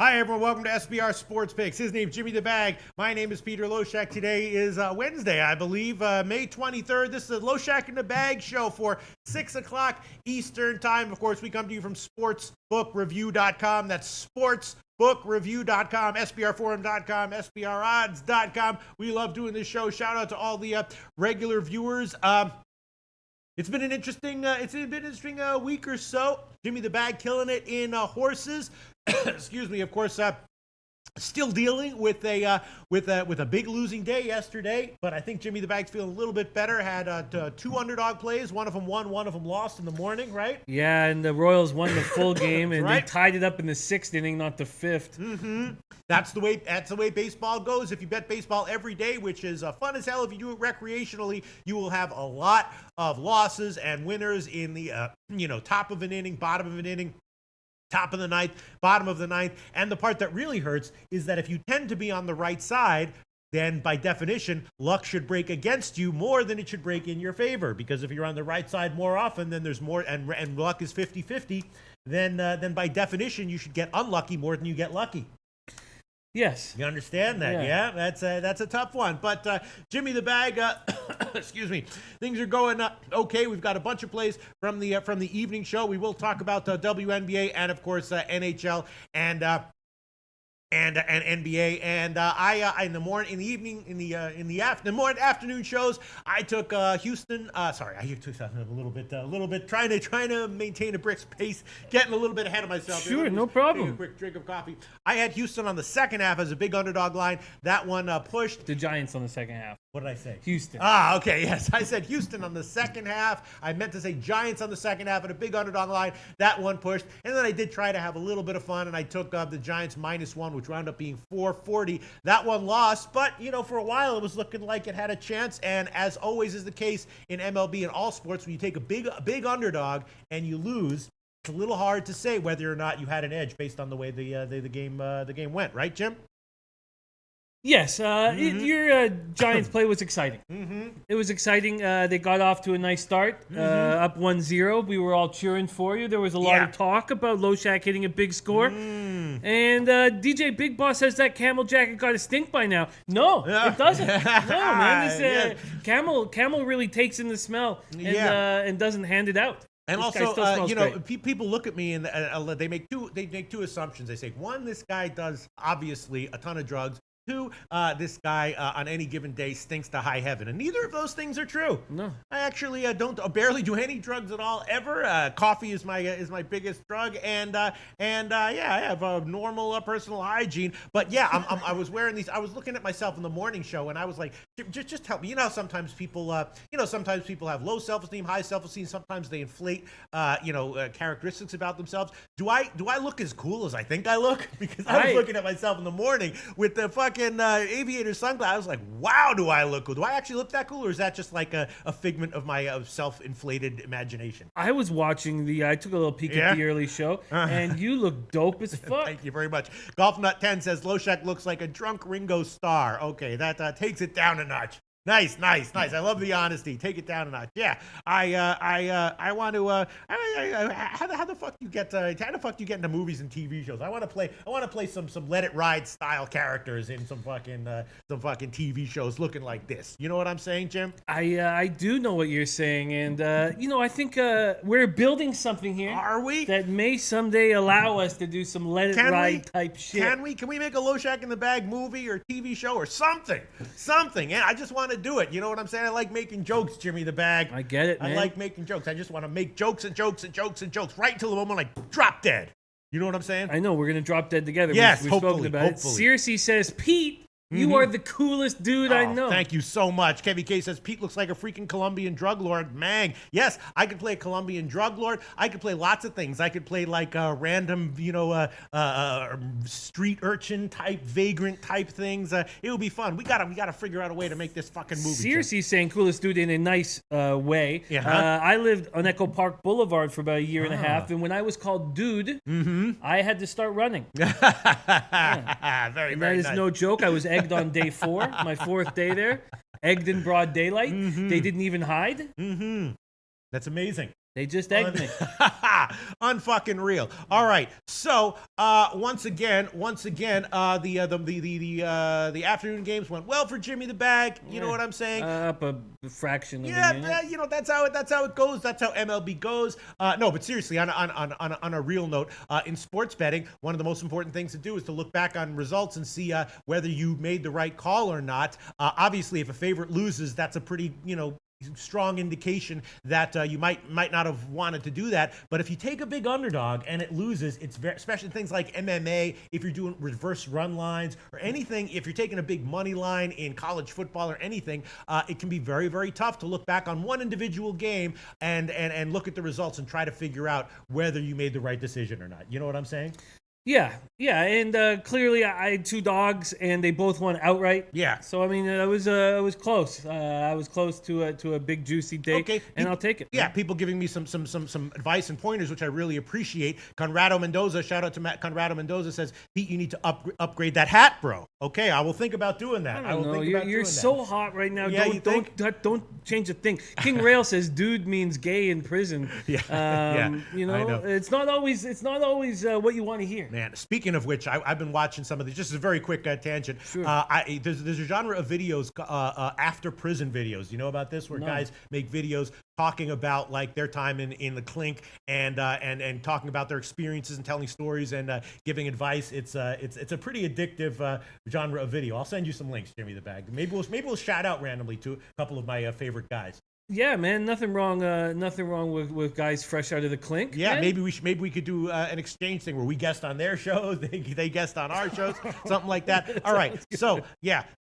Hi, everyone. Welcome to SBR Sports Picks. His name's Jimmy the Bag. My name is Peter Loshak. Today is Wednesday, I believe, May 23rd. This is the Loshak in the Bag show for 6 o'clock Eastern Time. Of course, we come to you from sportsbookreview.com. That's sportsbookreview.com, sbrforum.com, sbrodds.com. We love doing this show. Shout out to all the regular viewers. It's been an interesting week or so. Jimmy the Bag killing it in horses. Excuse me. Of course, still dealing with a big losing day yesterday, but I think Jimmy the Bag's feeling a little bit better. Had two underdog plays. One of them won, one of them lost in the morning, right? Yeah, and the Royals won the full game, and right. They tied it up in the 6th inning, not the 5th. Mm-hmm. That's the way baseball goes. If you bet baseball every day, which is fun as hell, if you do it recreationally, you will have a lot of losses and winners in the top of an inning, bottom of an inning. Top of the ninth, bottom of the ninth. And the part that really hurts is that if you tend to be on the right side, then by definition, luck should break against you more than it should break in your favor. Because if you're on the right side more often, then there's more, and luck is 50-50, then by definition, you should get unlucky more than you get lucky. Yes. You understand that? Yeah, that's a tough one. But Jimmy the Bag, excuse me, things are going okay. We've got a bunch of plays from the evening show. We will talk about WNBA and of course NHL and NBA. And I in the morning, in the evening, in the afternoon shows, I took Houston. Sorry, I took a little bit trying to maintain a brisk pace, getting a little bit ahead of myself. Sure, no problem. Take a quick drink of coffee. I had Houston on the second half as a big underdog line. That one pushed. The Giants on the second half. What did I say? Houston. Okay, yes. I said Houston on the second half. I meant to say Giants on the second half at a big underdog line. That one pushed. And then I did try to have a little bit of fun, and I took the Giants -1, which wound up being 440. That one lost, but, for a while it was looking like it had a chance. And as always is the case in MLB and all sports, when you take a big underdog and you lose, it's a little hard to say whether or not you had an edge based on the way the game went. Right, Jim? Yes, your Giants play was exciting. Mm-hmm. It was exciting. They got off to a nice start, up 1-0. We were all cheering for you. There was a lot of talk about Loshak hitting a big score. And DJ Big Boss says that Camel Jacket got a stink by now. No, it doesn't. No, man. This, Camel really takes in the smell and doesn't hand it out. And this also, people look at me and they make two assumptions. They say, one, this guy does obviously a ton of drugs. Two, this guy on any given day stinks to high heaven, and neither of those things are true. No, I actually barely do any drugs at all ever. Coffee is my biggest drug, and I have a normal personal hygiene. But yeah, I was wearing these. I was looking at myself in the morning show, and I was like, just help me. Sometimes people have low self-esteem, high self-esteem. Sometimes they inflate, characteristics about themselves. Do I look as cool as I think I look? Because I was looking at myself in the morning with the fucking aviator sunglasses. I was like, wow, do I look cool? Do I actually look that cool, or is that just like a figment of my self-inflated imagination? I was watching I took a little peek at the early show, and you look dope as fuck. Thank you very much. Golf Nut 10 says Loshak looks like a drunk Ringo Starr. Okay, that takes it down a notch. Nice. I love the honesty. Take it down a notch. Yeah, I want to. How the fuck you get into movies and TV shows? I want to play some Let It Ride style characters in some fucking TV shows looking like this. You know what I'm saying, Jim? I do know what you're saying, and I think we're building something here. Are we? That may someday allow us to do some Let It Ride type shit. Can we make a Loshak in the Bag movie or TV show or something? And I just want to do it. You know what I'm saying? I like making jokes, Jimmy the Bag. I get it, man. I like making jokes. I just want to make jokes and jokes and jokes and jokes right until the moment I drop dead. You know what I'm saying? I know. We're going to drop dead together. Yes, We've hopefully, spoken about it. Circe says, Pete, you are the coolest dude I know. Thank you so much. Kevin K says, Pete looks like a freaking Colombian drug lord. Mang. Yes, I could play a Colombian drug lord. I could play lots of things. I could play like a random, street urchin type, vagrant type things. It would be fun. We gotta figure out a way to make this fucking movie. Circe's saying coolest dude in a nice way. I lived on Echo Park Boulevard for about a year and a half, and when I was called dude, I had to start running. Very that is nice. No joke. I was egged on day 4, my 4th day there. Egged in broad daylight. They didn't even hide. That's amazing. They just egged me. Unfucking real. All right. So once again, the afternoon games went well for Jimmy the Bag. You know what I'm saying? Up a fraction of a unit. Yeah, you know that's how it goes. That's how MLB goes. No, but seriously, on a real note, in sports betting, one of the most important things to do is to look back on results and see whether you made the right call or not. Obviously, if a favorite loses, that's a pretty strong indication that you might not have wanted to do that. But if you take a big underdog and it loses, it's especially things like MMA, if you're doing reverse run lines or anything, if you're taking a big money line in college football or anything, it can be very, very tough to look back on one individual game and look at the results and try to figure out whether you made the right decision or not. You know what I'm saying? Yeah, and clearly I had two dogs, and they both won outright. Yeah. So I mean, it was close. I was close to a big juicy day, Okay. and I'll take it. Yeah, people giving me some advice and pointers, which I really appreciate. Conrado Mendoza, shout out to Matt. Conrado Mendoza says, Pete, you need to upgrade that hat, bro. Okay, I will think about doing that. I don't know. You're so hot right now. Yeah, Don't change a thing. King Rail says, "Dude means gay in prison." Yeah, I know. It's not always what you want to hear. Man, speaking of which, I've been watching some of these. Just a very quick tangent. Sure. There's a genre of videos, after prison videos. You know about this, where guys make videos talking about like their time in the clink and talking about their experiences and telling stories and giving advice. It's a pretty addictive genre of video. I'll send you some links, Jimmy the Bag. Maybe we'll shout out randomly to a couple of my favorite guys. Yeah, man, nothing wrong with guys fresh out of the clink. Yeah, man. maybe we could do an exchange thing where we guest on their shows, they guest on our shows, something like that. All right, so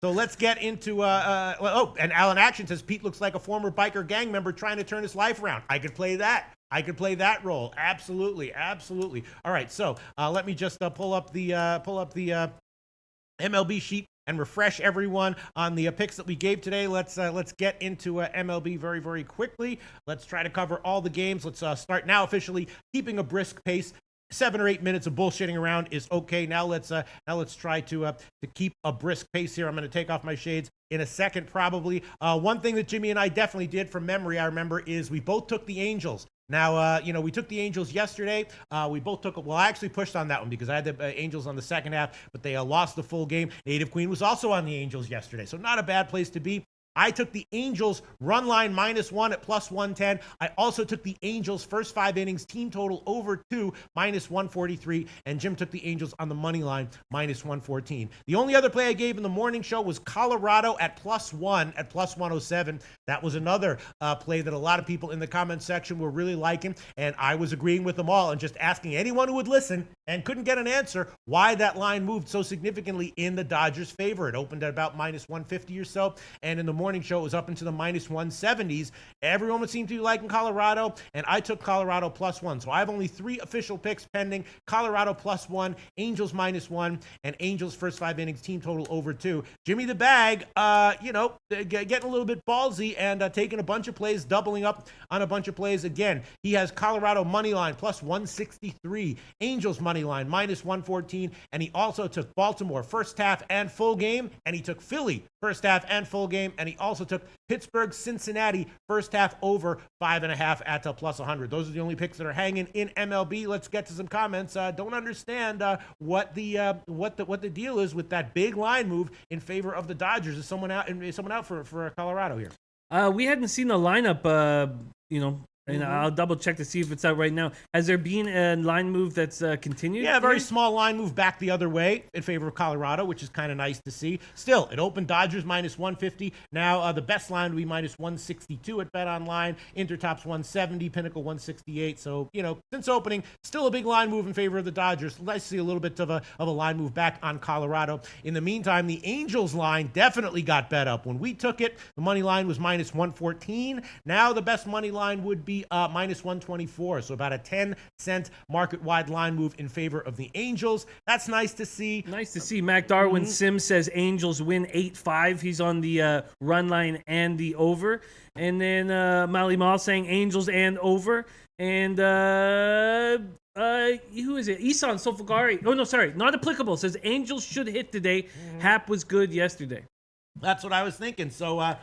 let's get into and Alan Action says Pete looks like a former biker gang member trying to turn his life around. I could play that. I could play that role. Absolutely. All right, so let me just pull up the MLB sheet and refresh everyone on the picks that we gave today. Let's get into MLB very, very quickly. Let's try to cover all the games. Let's start now officially keeping a brisk pace. 7 or 8 minutes of bullshitting around is okay. Now let's try to keep a brisk pace here. I'm going to take off my shades in a second, probably. One thing that Jimmy and I definitely did from memory, I remember, is we both took the Angels. Now, we took the Angels yesterday. We both took, I actually pushed on that one because I had the Angels on the second half, but they lost the full game. Native Queen was also on the Angels yesterday, so not a bad place to be. I took the Angels run line -1 at +110. I also took the Angels first 5 innings team total over 2 -143, and Jim took the Angels on the money line -114. The only other play I gave in the morning show was Colorado at +1 at +107. That was another play that a lot of people in the comment section were really liking, and I was agreeing with them all and just asking anyone who would listen and couldn't get an answer why that line moved so significantly in the Dodgers' favor. It opened at about -150 or so, and in the morning show it was up into the -170s. Everyone would seem to be liking Colorado, and I took Colorado +1. So I have only 3 official picks pending: Colorado +1, Angels -1, and Angels first 5 innings team total over 2. Jimmy the Bag, getting a little bit ballsy and taking a bunch of plays, doubling up on a bunch of plays again. He has Colorado money line +163, Angels money line -114, and he also took Baltimore first half and full game, and he took Philly first half and full game, and he also took Pittsburgh Cincinnati first half over 5.5 at +100. Those are the only picks that are hanging in MLB. Let's get to some comments. Don't understand what the deal is with that big line move in favor of the Dodgers. Is someone out for Colorado here? We hadn't seen the lineup, and I'll double check to see if it's out right now. Has there been a line move that's continued? Yeah, a very small line move back the other way in favor of Colorado, which is kind of nice to see. Still, it opened Dodgers -150. Now the best line would be -162 at BetOnline. Intertop's 170, Pinnacle 168. So, since opening, still a big line move in favor of the Dodgers. Let's see a little bit of a line move back on Colorado. In the meantime, the Angels line definitely got bet up. When we took it, the money line was -114. Now the best money line would be -124, so about a 10-cent market-wide line move in favor of the Angels. That's nice to see. Nice to see. Mac Darwin Sims says Angels win 8-5. He's on the run line and the over. And then Mali Mal saying Angels and over. And who is it? Isan Sofagari. Oh, no, sorry. Not applicable. Says Angels should hit today. Hap was good yesterday. That's what I was thinking. So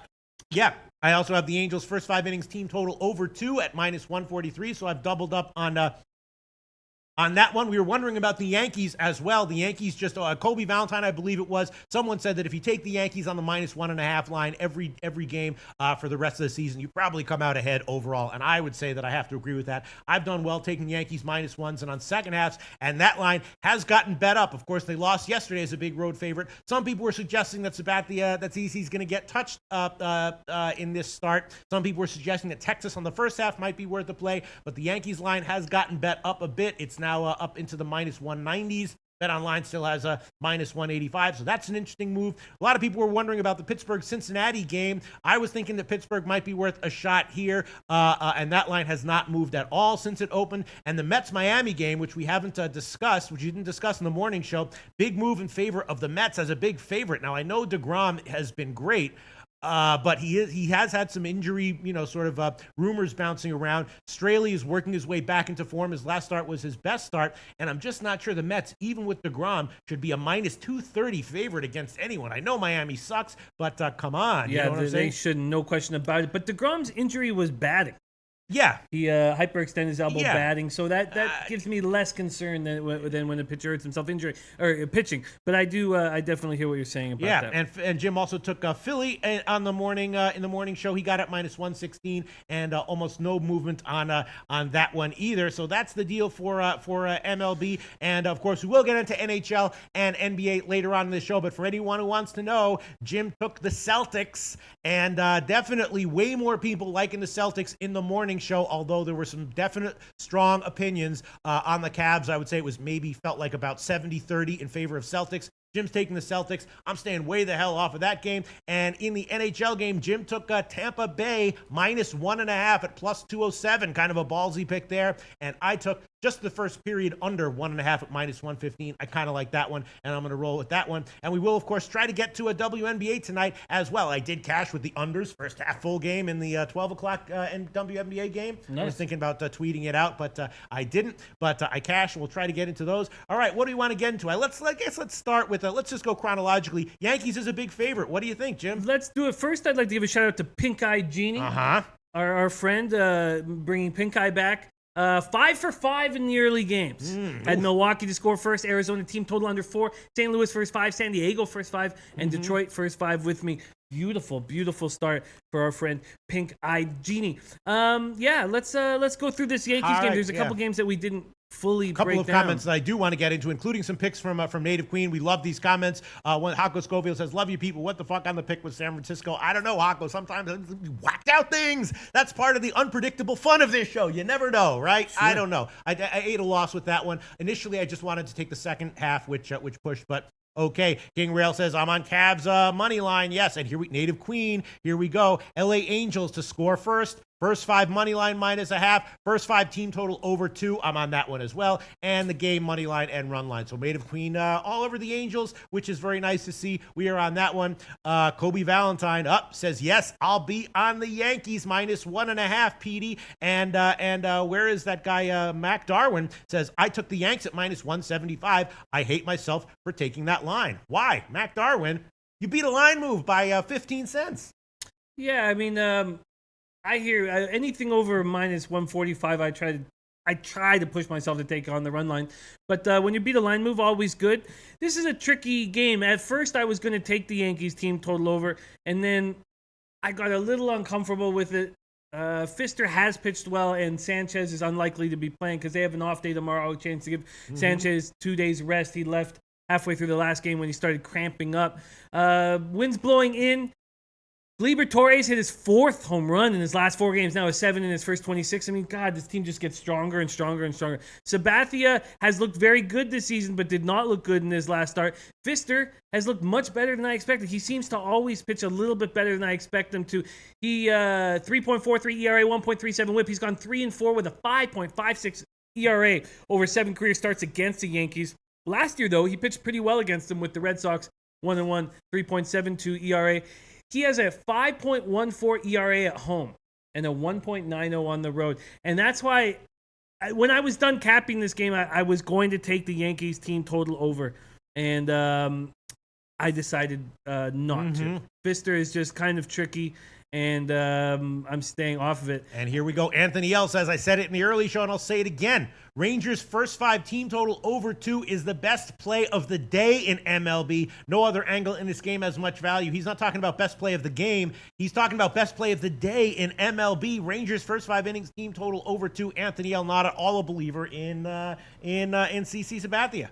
Yeah. I also have the Angels' first 5 innings team total over 2 at -143. So I've doubled up on that one. We were wondering about the Yankees as well. The Yankees just, Kobe Valentine, I believe it was, someone said that if you take the Yankees on the -1.5 line every game for the rest of the season, you probably come out ahead overall. And I would say that I have to agree with that. I've done well taking Yankees -1s and on second halves, and that line has gotten bet up. Of course, they lost yesterday as a big road favorite. Some people were suggesting that Tatis going to get touched in this start. Some people were suggesting that Texas on the first half might be worth the play, but the Yankees line has gotten bet up a bit. It's now up into the -190s. Bet Online still has a -185, so that's an interesting move. A lot of people were wondering about the Pittsburgh-Cincinnati game. I was thinking that Pittsburgh might be worth a shot here, and that line has not moved at all since it opened. And the Mets-Miami game, which we haven't discussed, which you didn't discuss in the morning show, big move in favor of the Mets as a big favorite. Now, I know DeGrom has been great, but he has had some injury, rumors bouncing around. Straley is working his way back into form. His last start was his best start, and I'm just not sure the Mets, even with DeGrom, should be a -230 favorite against anyone. I know Miami sucks, but come on. Yeah, you know what I'm they saying? shouldn't, no question about it. But DeGrom's injury was batting. Yeah. He hyperextended his elbow Yeah. batting, so that gives me less concern than when a pitcher hurts himself pitching. But I definitely hear what you're saying about that. And Jim also took Philly on the morning in the morning show. He got at -116 and almost no movement on that one either. So that's the deal for MLB. And of course, we will get into NHL and NBA later on in the show. But for anyone who wants to know, Jim took the Celtics, and definitely way more people liking the Celtics in the morning show, although there were some definite strong opinions on the Cavs. I would say it was felt like about 70-30 in favor of Celtics. Jim's taking the Celtics. I'm staying way the hell off of that game. And in the NHL game, Jim took Tampa Bay -1.5 at +207. Kind of a ballsy pick there. And I took just the first period under 1.5 at -115. I kind of like that one, and I'm going to roll with that one. And we will, of course, try to get to a WNBA tonight as well. I did cash with the unders, first half full game in the 12 o'clock WNBA game. Nice. I was thinking about tweeting it out, but I didn't. But I cashed, and we'll try to get into those. All right, what do we want to get into? Let's start with, let's just go chronologically. Yankees is a big favorite. What do you think, Jim? Let's do it. First, I'd like to give a shout out to Pink Eye Jeannie, our friend, bringing Pink Eye back. 5 for 5 in the early games. Had Milwaukee to score first, Arizona team total under 4, St. Louis first 5, San Diego first 5, and Detroit first 5 with me. Beautiful, beautiful start for our friend Pink Eye Jeannie. Let's go through this Yankees game. There's a couple games that we didn't fully break down. Couple of comments that I do want to get into, including some picks from Native Queen. We love these comments. When Hako Scoville says, "Love you people. What the fuck on the pick with San Francisco?" I don't know, Hako. Sometimes we whacked out things. That's part of the unpredictable fun of this show. You never know, right? Sure. I don't know. I ate a loss with that one. Initially, I just wanted to take the second half, which pushed, but okay. King Rail says, I'm on Cavs money line. Yes, and Native Queen. Here we go. LA Angels to score first. First 5 money line -0.5. First 5 team total over 2. I'm on that one as well. And the game money line and run line. So Native Queen all over the Angels, which is very nice to see. We are on that one. Kobe Valentine says, yes, I'll be on the Yankees -1.5, Petey. And where is that guy? Mac Darwin says, I took the Yanks at -175. I hate myself for taking that line. Why? Mac Darwin, you beat a line move by 15 cents. Yeah, I mean, I hear anything over -145. I try to push myself to take on the run line, but when you beat a line move, always good. This is a tricky game. At first, I was going to take the Yankees team total over, and then I got a little uncomfortable with it. Fister has pitched well, and Sanchez is unlikely to be playing because they have an off day tomorrow. A chance to give Sanchez 2 days rest. He left halfway through the last game when he started cramping up. Winds blowing in. Gleyber Torres hit his 4th home run in his last 4 games. Now a 7 in his first 26. I mean, God, this team just gets stronger and stronger and stronger. Sabathia has looked very good this season, but did not look good in his last start. Fister has looked much better than I expected. He seems to always pitch a little bit better than I expect him to. He 3.43 ERA, 1.37 WHIP. He's gone 3-4 with a 5.56 ERA over 7 career starts against the Yankees. Last year, though, he pitched pretty well against them with the Red Sox, 1-1, 3.72 ERA. He has a 5.14 ERA at home and a 1.90 on the road. And that's why when I was done capping this game, I was going to take the Yankees team total over. And I decided not to. Fister is just kind of tricky. and I'm staying off of it. And here we go. Anthony L says, I said it in the early show and I'll say it again. Rangers' first 5 team total over 2 is the best play of the day in MLB. No other angle in this game has much value. He's not talking about best play of the game. He's talking about best play of the day in MLB. Rangers' first 5 innings team total over 2. Anthony L, not at all a believer in CC Sabathia.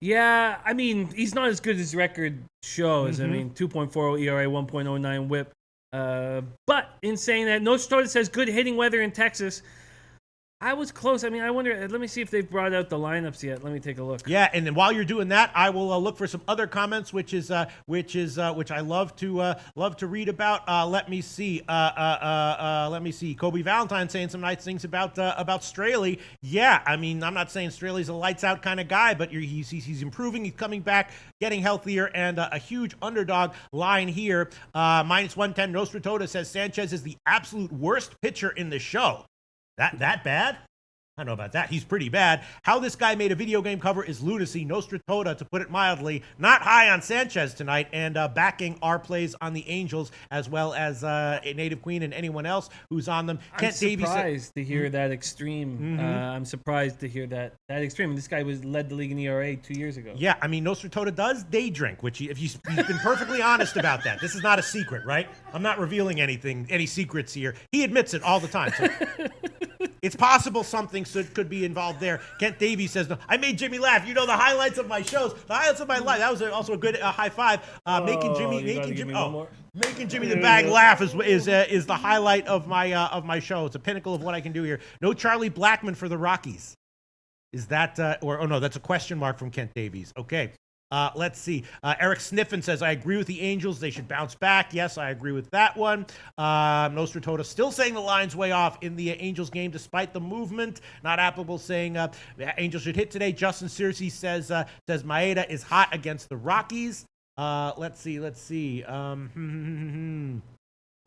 Yeah, I mean, he's not as good as his record shows. I mean, 2.40 ERA, 1.09 WHIP. But in saying that, No Strota says good hitting weather in Texas. I was close. I mean, I wonder. Let me see if they've brought out the lineups yet. Let me take a look. Yeah, and then while you're doing that, I will look for some other comments, which I love to read about. Let me see. Let me see. Kobe Valentine saying some nice things about Straley. Yeah, I mean, I'm not saying Straley's a lights out kind of guy, but he's improving. He's coming back, getting healthier, and a huge underdog line here. -110. Nostratota says Sanchez is the absolute worst pitcher in the show. That bad? I don't know about that. He's pretty bad. How this guy made a video game cover is lunacy. Nostratota, to put it mildly, not high on Sanchez tonight, and backing our plays on the Angels as well as Native Queen and anyone else who's on them. I'm surprised to hear that extreme. I'm surprised to hear that extreme. This guy led the league in ERA 2 years ago. Yeah, I mean, Nostratota does day drink, which he's been perfectly honest about that. This is not a secret, right? I'm not revealing any secrets here. He admits it all the time. So. It's possible something could be involved there. Kent Davies says, no, I made Jimmy laugh. You know, the highlights of my shows, the highlights of my life. That was also a good high five. Making Jimmy the Bag laugh is the highlight of my show. It's a pinnacle of what I can do here. No Charlie Blackmon for the Rockies. Is that, no, that's a question mark from Kent Davies. Okay. Let's see. Eric Sniffen says, I agree with the Angels. They should bounce back. Yes, I agree with that one. Nostratota still saying the line's way off in the Angels game despite the movement. Not applicable saying Angels should hit today. Justin Searcy says Maeda is hot against the Rockies. Let's see.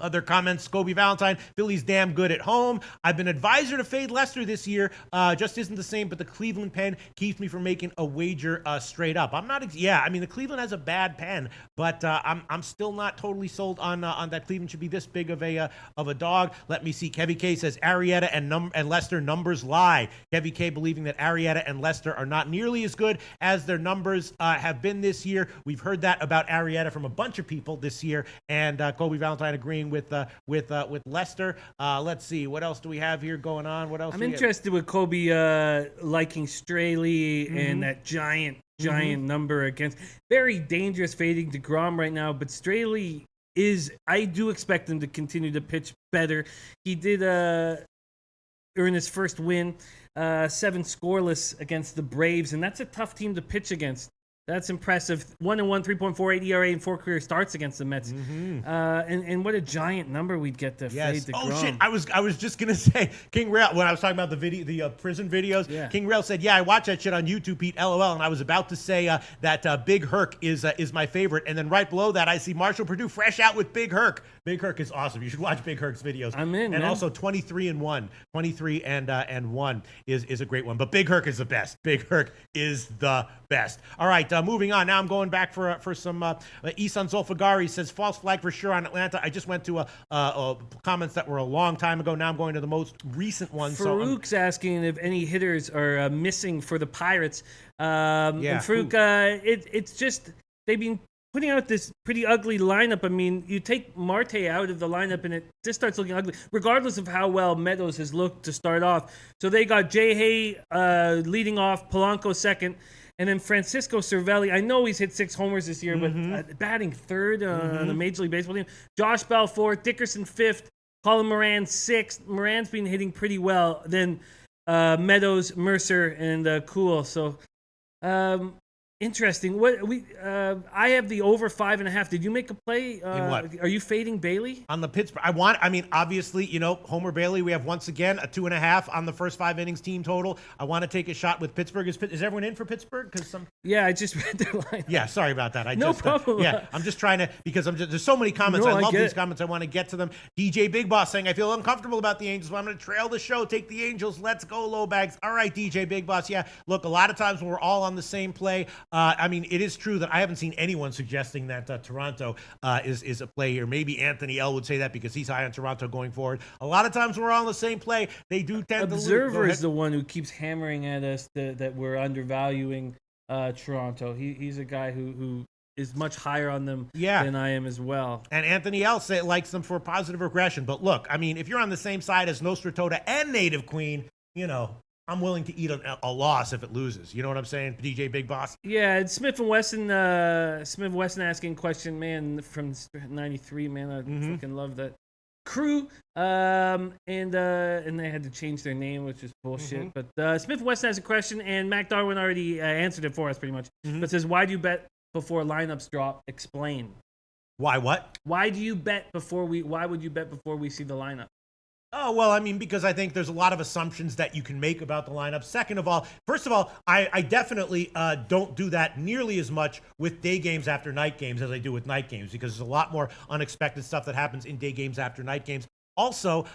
Other comments, Kobe Valentine, Philly's damn good at home. I've been advisor to fade Lester this year. Just isn't the same, but the Cleveland pen keeps me from making a wager straight up. I'm not, I mean, the Cleveland has a bad pen, but I'm still not totally sold on that Cleveland should be this big of a dog. Let me see. Kevy K says Arrieta and Lester numbers lie. Kevy K believing that Arrieta and Lester are not nearly as good as their numbers have been this year. We've heard that about Arrieta from a bunch of people this year, and Kobe Valentine agreeing with Lester. Let's see, what else do we have here going on? What else? I'm interested with Kobe liking Straley and that giant number against very dangerous fading DeGrom right now. But Straley I do expect him to continue to pitch better. He did earn his first win, 7 scoreless against the Braves, and that's a tough team to pitch against. That's impressive. 1-1, 3.48 ERA and 4 career starts against the Mets. And what a giant number we'd get to fade DeGrom. Oh shit! I was just gonna say King Rail when I was talking about the prison videos. Yeah. King Rail said, "Yeah, I watch that shit on YouTube, Pete. LOL." And I was about to say that Big Herc is my favorite, and then right below that I see Marshall Purdue fresh out with Big Herc. Big Herc is awesome. You should watch Big Herc's videos. I'm in. And also 23-1, 23 and 1 is a great one. But Big Herc is the best. Big Herc is the best. All right. Moving on. Now I'm going back for some Isan Zolfagari says false flag for sure on Atlanta. I just went to comments that were a long time ago. Now I'm going to the most recent ones. Farouk's asking if any hitters are missing for the Pirates. And Farouk, it's just they've been putting out this pretty ugly lineup. I mean, you take Marte out of the lineup and it just starts looking ugly, regardless of how well Meadows has looked to start off. So they got Jay Hay leading off, Polanco second, and then Francisco Cervelli. I know he's hit 6 homers this year, but batting third on the Major League Baseball team. Josh Bell fourth, Dickerson fifth, Colin Moran sixth. Moran's been hitting pretty well. Then Meadows, Mercer, and Cool. So interesting. I have the over 5.5. Did you make a play? In what? Are you fading Bailey? On the Pittsburgh, obviously, Homer Bailey, we have once again a 2.5 on the first 5 innings team total. I want to take a shot with Pittsburgh. Is everyone in for Pittsburgh? Yeah, I just read their line. Yeah, sorry about that. No problem. I'm just trying to, because there's so many comments. I love these comments. I want to get to them. DJ Big Boss saying, I feel uncomfortable about the Angels, but I'm going to trail the show. Take the Angels. Let's go, low bags. All right, DJ Big Boss. Yeah, look, a lot of times when we're all on the same play, I mean, it is true that I haven't seen anyone suggesting that Toronto is a play here. Maybe Anthony L would say that because he's high on Toronto going forward. A lot of times we're all on the same play. They do tend to lose. Observer is the one who keeps hammering at us that we're undervaluing Toronto. He's a guy who is much higher on them than I am as well. And Anthony L likes them for positive regression. But look, I mean, if you're on the same side as Nostra Tota and Native Queen, I'm willing to eat a loss if it loses. You know what I'm saying, DJ Big Boss? Yeah, and Smith and Wesson asking question, man, from 93, man, I fucking love that crew. And they had to change their name, which is bullshit. But Smith and Wesson has a question, and Mac Darwin already answered it for us pretty much. But says, why do you bet before lineups drop? Explain. Why what? Why would you bet before we see the lineup? Oh, well, I mean, because I think there's a lot of assumptions that you can make about the lineup. First of all, I definitely don't do that nearly as much with day games after night games as I do with night games, because there's a lot more unexpected stuff that happens in day games after night games. Also,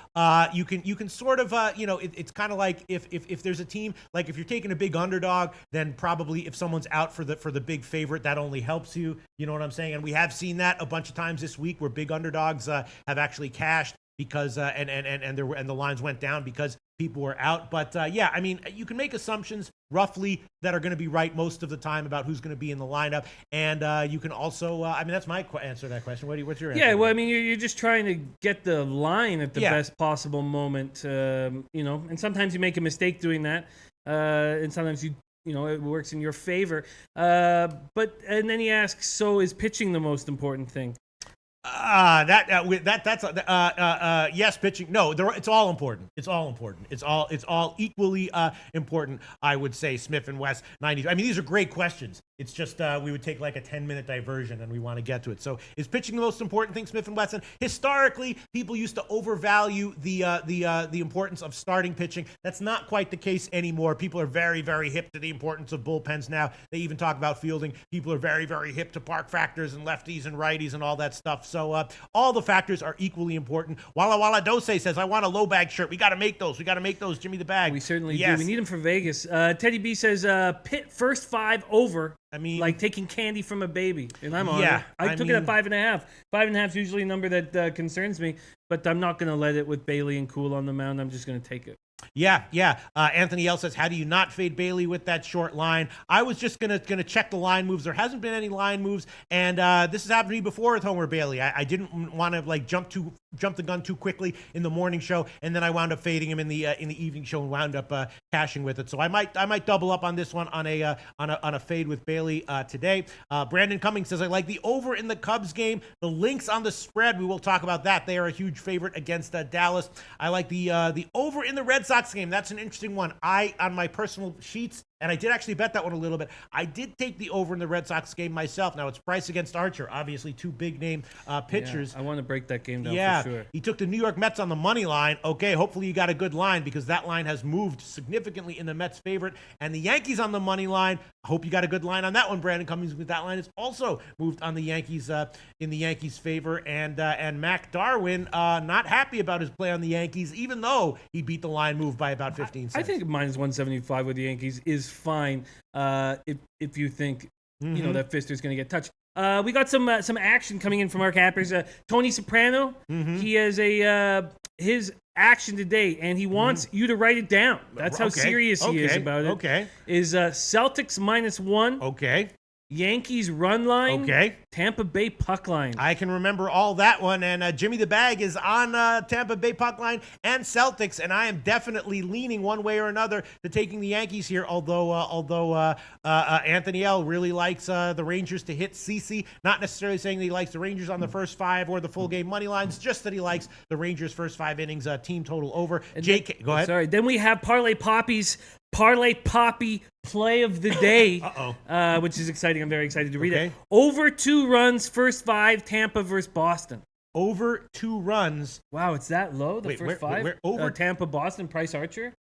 you can sort of, it's kind of like if there's a team, like if you're taking a big underdog, then probably if someone's out for the big favorite, that only helps you. You know what I'm saying? And we have seen that a bunch of times this week where big underdogs have actually cashed because and the lines went down because people were out. But yeah, I mean, you can make assumptions roughly that are going to be right most of the time about who's going to be in the lineup, and you can also, I mean, that's my answer to that question. What's your answer? Yeah, well, I mean, you're just trying to get the line at the best possible moment, and sometimes you make a mistake doing that, and sometimes it works in your favor. And then he asks, so is pitching the most important thing? Yes, pitching. No, it's all important. It's all equally important. I would say Smith and West 90s. I mean, these are great questions. It's just we would take like a 10-minute diversion, and we want to get to it. So, is pitching the most important thing, Smith and Wesson? Historically, people used to overvalue the importance of starting pitching. That's not quite the case anymore. People are very, very hip to the importance of bullpens now. They even talk about fielding. People are very, very hip to park factors and lefties and righties and all that stuff. So all the factors are equally important. Walla Walla Dose says, I want a low bag shirt. We got to make those. Jimmy the Bag. We certainly do. We need them for Vegas. Teddy B says, pit first 5 over. I mean, like taking candy from a baby, and I'm on it. I took it at 5.5. 5.5 is usually a number that concerns me, but I'm not going to let it with Bailey and Cool on the mound. I'm just going to take it. Yeah. Anthony L says, how do you not fade Bailey with that short line? I was just gonna check the line moves. There hasn't been any line moves, and this has happened to me before with Homer Bailey. I didn't want to like jump the gun too quickly in the morning show, and then I wound up fading him in the evening show and wound up cashing with it. So I might double up on this one on a fade with Bailey today. Brandon Cummings says, I like the over in the Cubs game. The links on the spread, we will talk about that. They are a huge favorite against Dallas. I like the over in the Red Sox game. That's an interesting one. On my personal sheets, and I did actually bet that one a little bit, I did take the over in the Red Sox game myself. Now it's Price against Archer, obviously two big name pitchers. Yeah, I want to break that game down for sure. He took the New York Mets on the money line. Okay, hopefully you got a good line because that line has moved significantly in the Mets' favorite. And the Yankees on the money line. I hope you got a good line on that one, Brandon Cummings, with that line has also moved on the Yankees in the Yankees' favor. And Mac Darwin not happy about his play on the Yankees, even though he beat the line move by about 15 cents. I think minus 175 with the Yankees is fine if you think that Fister's going to get touched. We got some action coming in from our cappers. Tony Soprano, he has his action today, and he wants you to write it down. That's how serious he is about it. Okay. Is Celtics -1. Okay. Yankees run line. Okay. Tampa Bay puck line. I can remember all that one. And Jimmy the Bag is on Tampa Bay puck line and Celtics. And I am definitely leaning one way or another to taking the Yankees here. Although Anthony L really likes the Rangers to hit CC. Not necessarily saying that he likes the Rangers on the first 5 or the full game money lines. Just that he likes the Rangers first 5 innings team total over. JK, go ahead. Sorry. Then we have Parlay Poppy play of the day, which is exciting. I'm very excited to read it. Over 2 runs, first 5, Tampa versus Boston. Over 2 runs. Wow, it's that low, first 5? Where over Tampa, Boston, Price Archer?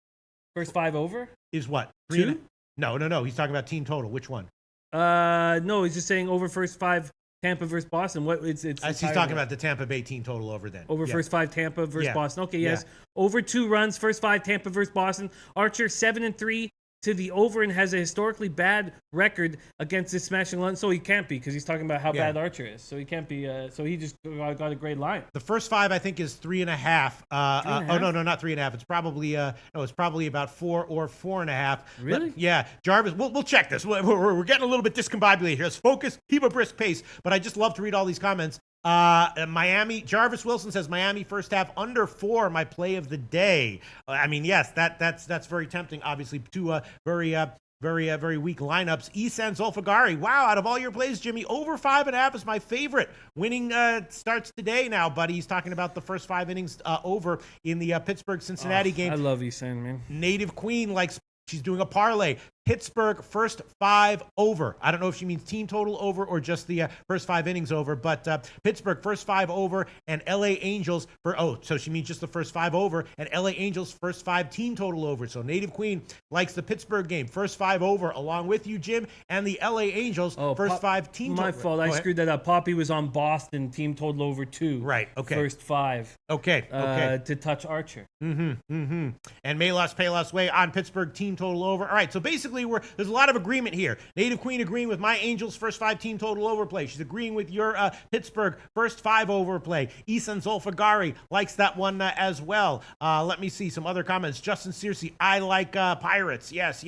First 5 over? Is what? 2? No. He's talking about team total. Which one? No, he's just saying over first 5, Tampa versus Boston. He's talking about the Tampa Bay team total over then. Over first 5, Tampa versus Boston. Okay, yes. Over 2 runs, first 5, Tampa versus Boston. Archer 7-3. to the over and has a historically bad record against this smashing line. So he can't be, because he's talking about how bad Archer is. So he can't be. So he just got a great line. The first 5, I think, is 3.5. Oh no, not 3.5. It's probably it's probably about 4 or 4.5. Really? Yeah, Jarvis. We'll check this. We're getting a little bit discombobulated here. Let's focus. Keep a brisk pace. But I just love to read all these comments. Miami. Jarvis Wilson says Miami first half under 4. My play of the day. I mean, yes, that's very tempting. Obviously, two very weak lineups. Isan Zolfagari. Wow, out of all your plays, Jimmy, over 5.5 is my favorite. Winning starts today now, buddy. He's talking about the first 5 innings over in the Pittsburgh-Cincinnati game. I love Isan, man. Native Queen likes. She's doing a parlay. Pittsburgh first 5 over. I don't know if she means team total over or just the first 5 innings over, but Pittsburgh first 5 over and LA Angels so she means just the first 5 over and LA Angels first 5 team total over. So Native Queen likes the Pittsburgh game first 5 over along with you, Jim, and the LA Angels first 5 team total. My fault. I screwed that up. Poppy was on Boston team total over 2. Right. Okay. First 5. Okay. To touch Archer. And Melos Palos Way on Pittsburgh team total over. All right. So basically, there's a lot of agreement here. Native Queen agreeing with my Angels first 5 team total over play. She's agreeing with your Pittsburgh first 5 over play. Isan Zolfagari likes that one as well. Let me see some other comments. Justin Searcy, I like Pirates. Yes.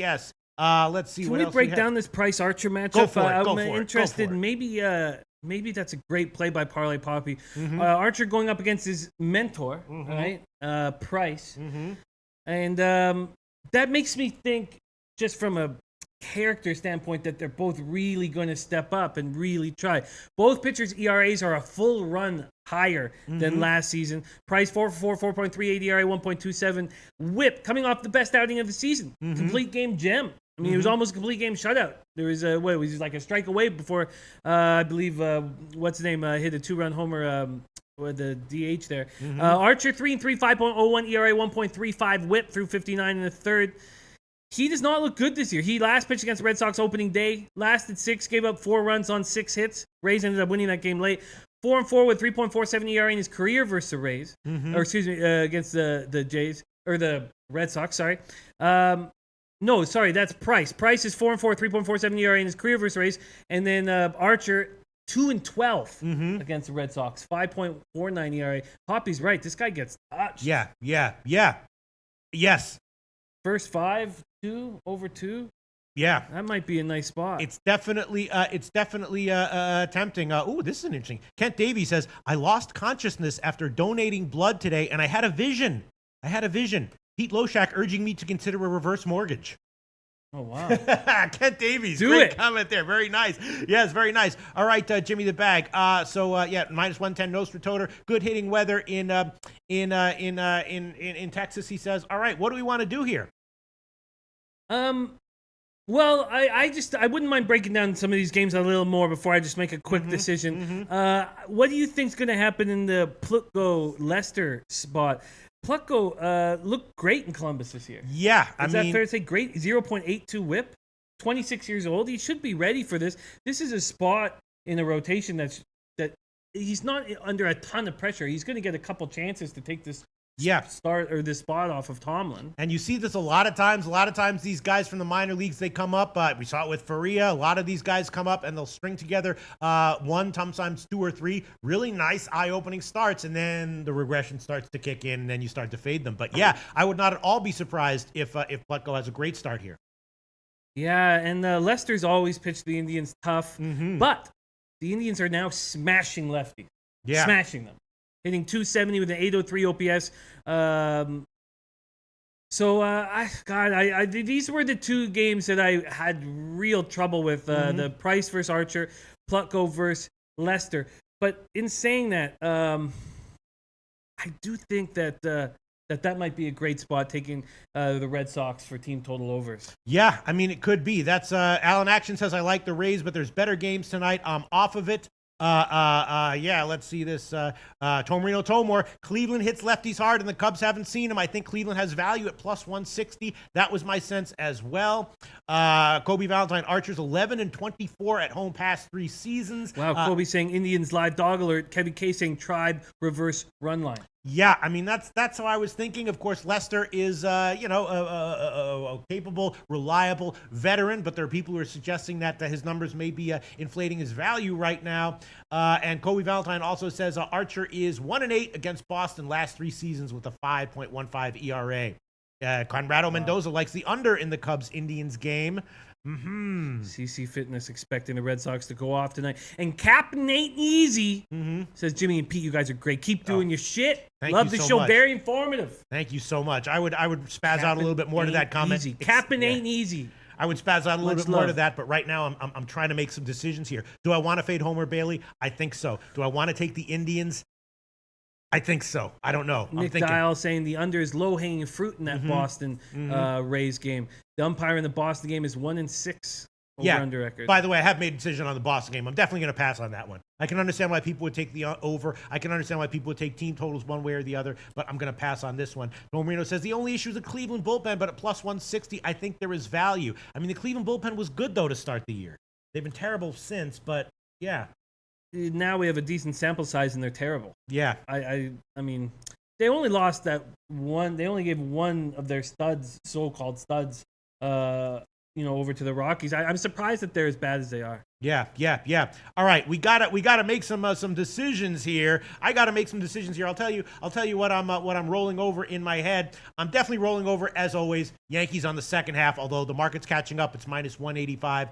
Let's see. Can what we else break down this Price Archer matchup? Go for it. I'm interested. Maybe that's a great play by Parlay Poppy. Archer going up against his mentor, right? Price, and that makes me think, just from a character standpoint, that they're both really going to step up and really try. Both pitchers' ERAs are a full run higher than last season. Price 4.44, 4.38 ERA, 1.27 WHIP, coming off the best outing of the season. Complete game gem. I mean, it was almost a complete game shutout. There was it was like a strike away before, I believe, what's his name, hit a 2-run homer with the DH there. Archer 3-3, 5.01 ERA, 1.35 WHIP through 59 in the third. He does not look good this year. He last pitched against the Red Sox opening day, lasted 6, gave up 4 runs on 6 hits. Rays ended up winning that game late. 4-4 with 3.47 ERA in his career versus the Rays. Or excuse me, against the Jays, or the Red Sox, sorry. No, sorry, that's Price. Price is 4-4, 3.47 ERA in his career versus the Rays. And then Archer, 2-12 against the Red Sox, 5.49 ERA. Poppy's right. This guy gets touched. Yeah. Yes. First 5, 2, over 2. Yeah, that might be a nice spot. It's definitely tempting. This is an interesting. Kent Davies says, I lost consciousness after donating blood today, and I had a vision. Pete Loshak urging me to consider a reverse mortgage. Oh, wow. Kent Davies. Do great it. comment there. Very nice. Yes, very nice. All right, Jimmy the Bag. Minus 110 Nostra Toter. Good hitting weather in Texas, he says. All right, what do we want to do here? Well, I wouldn't mind breaking down some of these games a little more before I just make a quick decision. What do you think's going to happen in the Plutko-Lester spot? Plutko looked great in Columbus this year. Yeah, Is that fair to say? Great, 0.82 WHIP, 26 years old. He should be ready for this. This is a spot in a rotation that he's not under a ton of pressure. He's going to get a couple chances to take this start or this spot off of Tomlin. And you see this a lot of times. A lot of times these guys from the minor leagues, they come up. We saw it with Faria. A lot of these guys come up and they'll string together 1, sometimes 2 or 3 really nice eye-opening starts, and then the regression starts to kick in, and then you start to fade them. But yeah, I would not at all be surprised if Plutko has a great start here. Yeah, and Lester's always pitched the Indians tough, but the Indians are now smashing lefties. Yeah. Smashing them. Hitting 270 with an 803 OPS. These were the 2 games that I had real trouble with. The Price versus Archer, Plutko versus Lester. But in saying that, I do think that that might be a great spot, taking the Red Sox for team total overs. Yeah, I mean, it could be. That's Alan Action says, I like the Rays, but there's better games tonight. I'm off of it. Let's see this. Tomarino Tomor. Cleveland hits lefties hard, and the Cubs haven't seen him. I think Cleveland has value at plus 160. That was my sense as well. Kobe Valentine. Archer's 11-24 at home past 3 seasons. Wow, Kobe saying Indians live dog alert. Kevin K saying Tribe reverse run line. Yeah, I mean that's how I was thinking. Of course, Lester is a capable, reliable veteran, but there are people who are suggesting that his numbers may be inflating his value right now. And Kobe Valentine also says Archer is 1-8 against Boston last 3 seasons with a 5.15 ERA. Conrado Mendoza likes the under in the Cubs Indians game. CC Fitness expecting the Red Sox to go off tonight. And Captain ain't easy. Says Jimmy and Pete, you guys are great. Keep doing your shit. Love the show. Very informative. Thank you so much. I would spaz out a little bit more to that comment. Easy. Captain ain't easy. I would spaz out a little bit more to that, but right now I'm trying to make some decisions here. Do I want to fade Homer Bailey? I think so. Do I want to take the Indians? I think so. I don't know. Nick Dial saying the under is low-hanging fruit in that Boston Rays game. The umpire in the Boston game is 1-6 under record. By the way, I have made a decision on the Boston game. I'm definitely going to pass on that one. I can understand why people would take the over. I can understand why people would take team totals one way or the other, but I'm going to pass on this one. Bill Marino says the only issue is the Cleveland bullpen, but at plus 160, I think there is value. I mean, the Cleveland bullpen was good, though, to start the year. They've been terrible since, but yeah. Now we have a decent sample size and they're terrible. Yeah. I mean, they only lost that one. They only gave one of their studs, so-called studs, over to the Rockies. I'm surprised that they're as bad as they are. Yeah. All right, we gotta make some decisions here. I gotta make some decisions here. I'll tell you what I'm rolling over in my head. I'm definitely rolling over, as always, Yankees on the second half. Although the market's catching up, it's minus 185.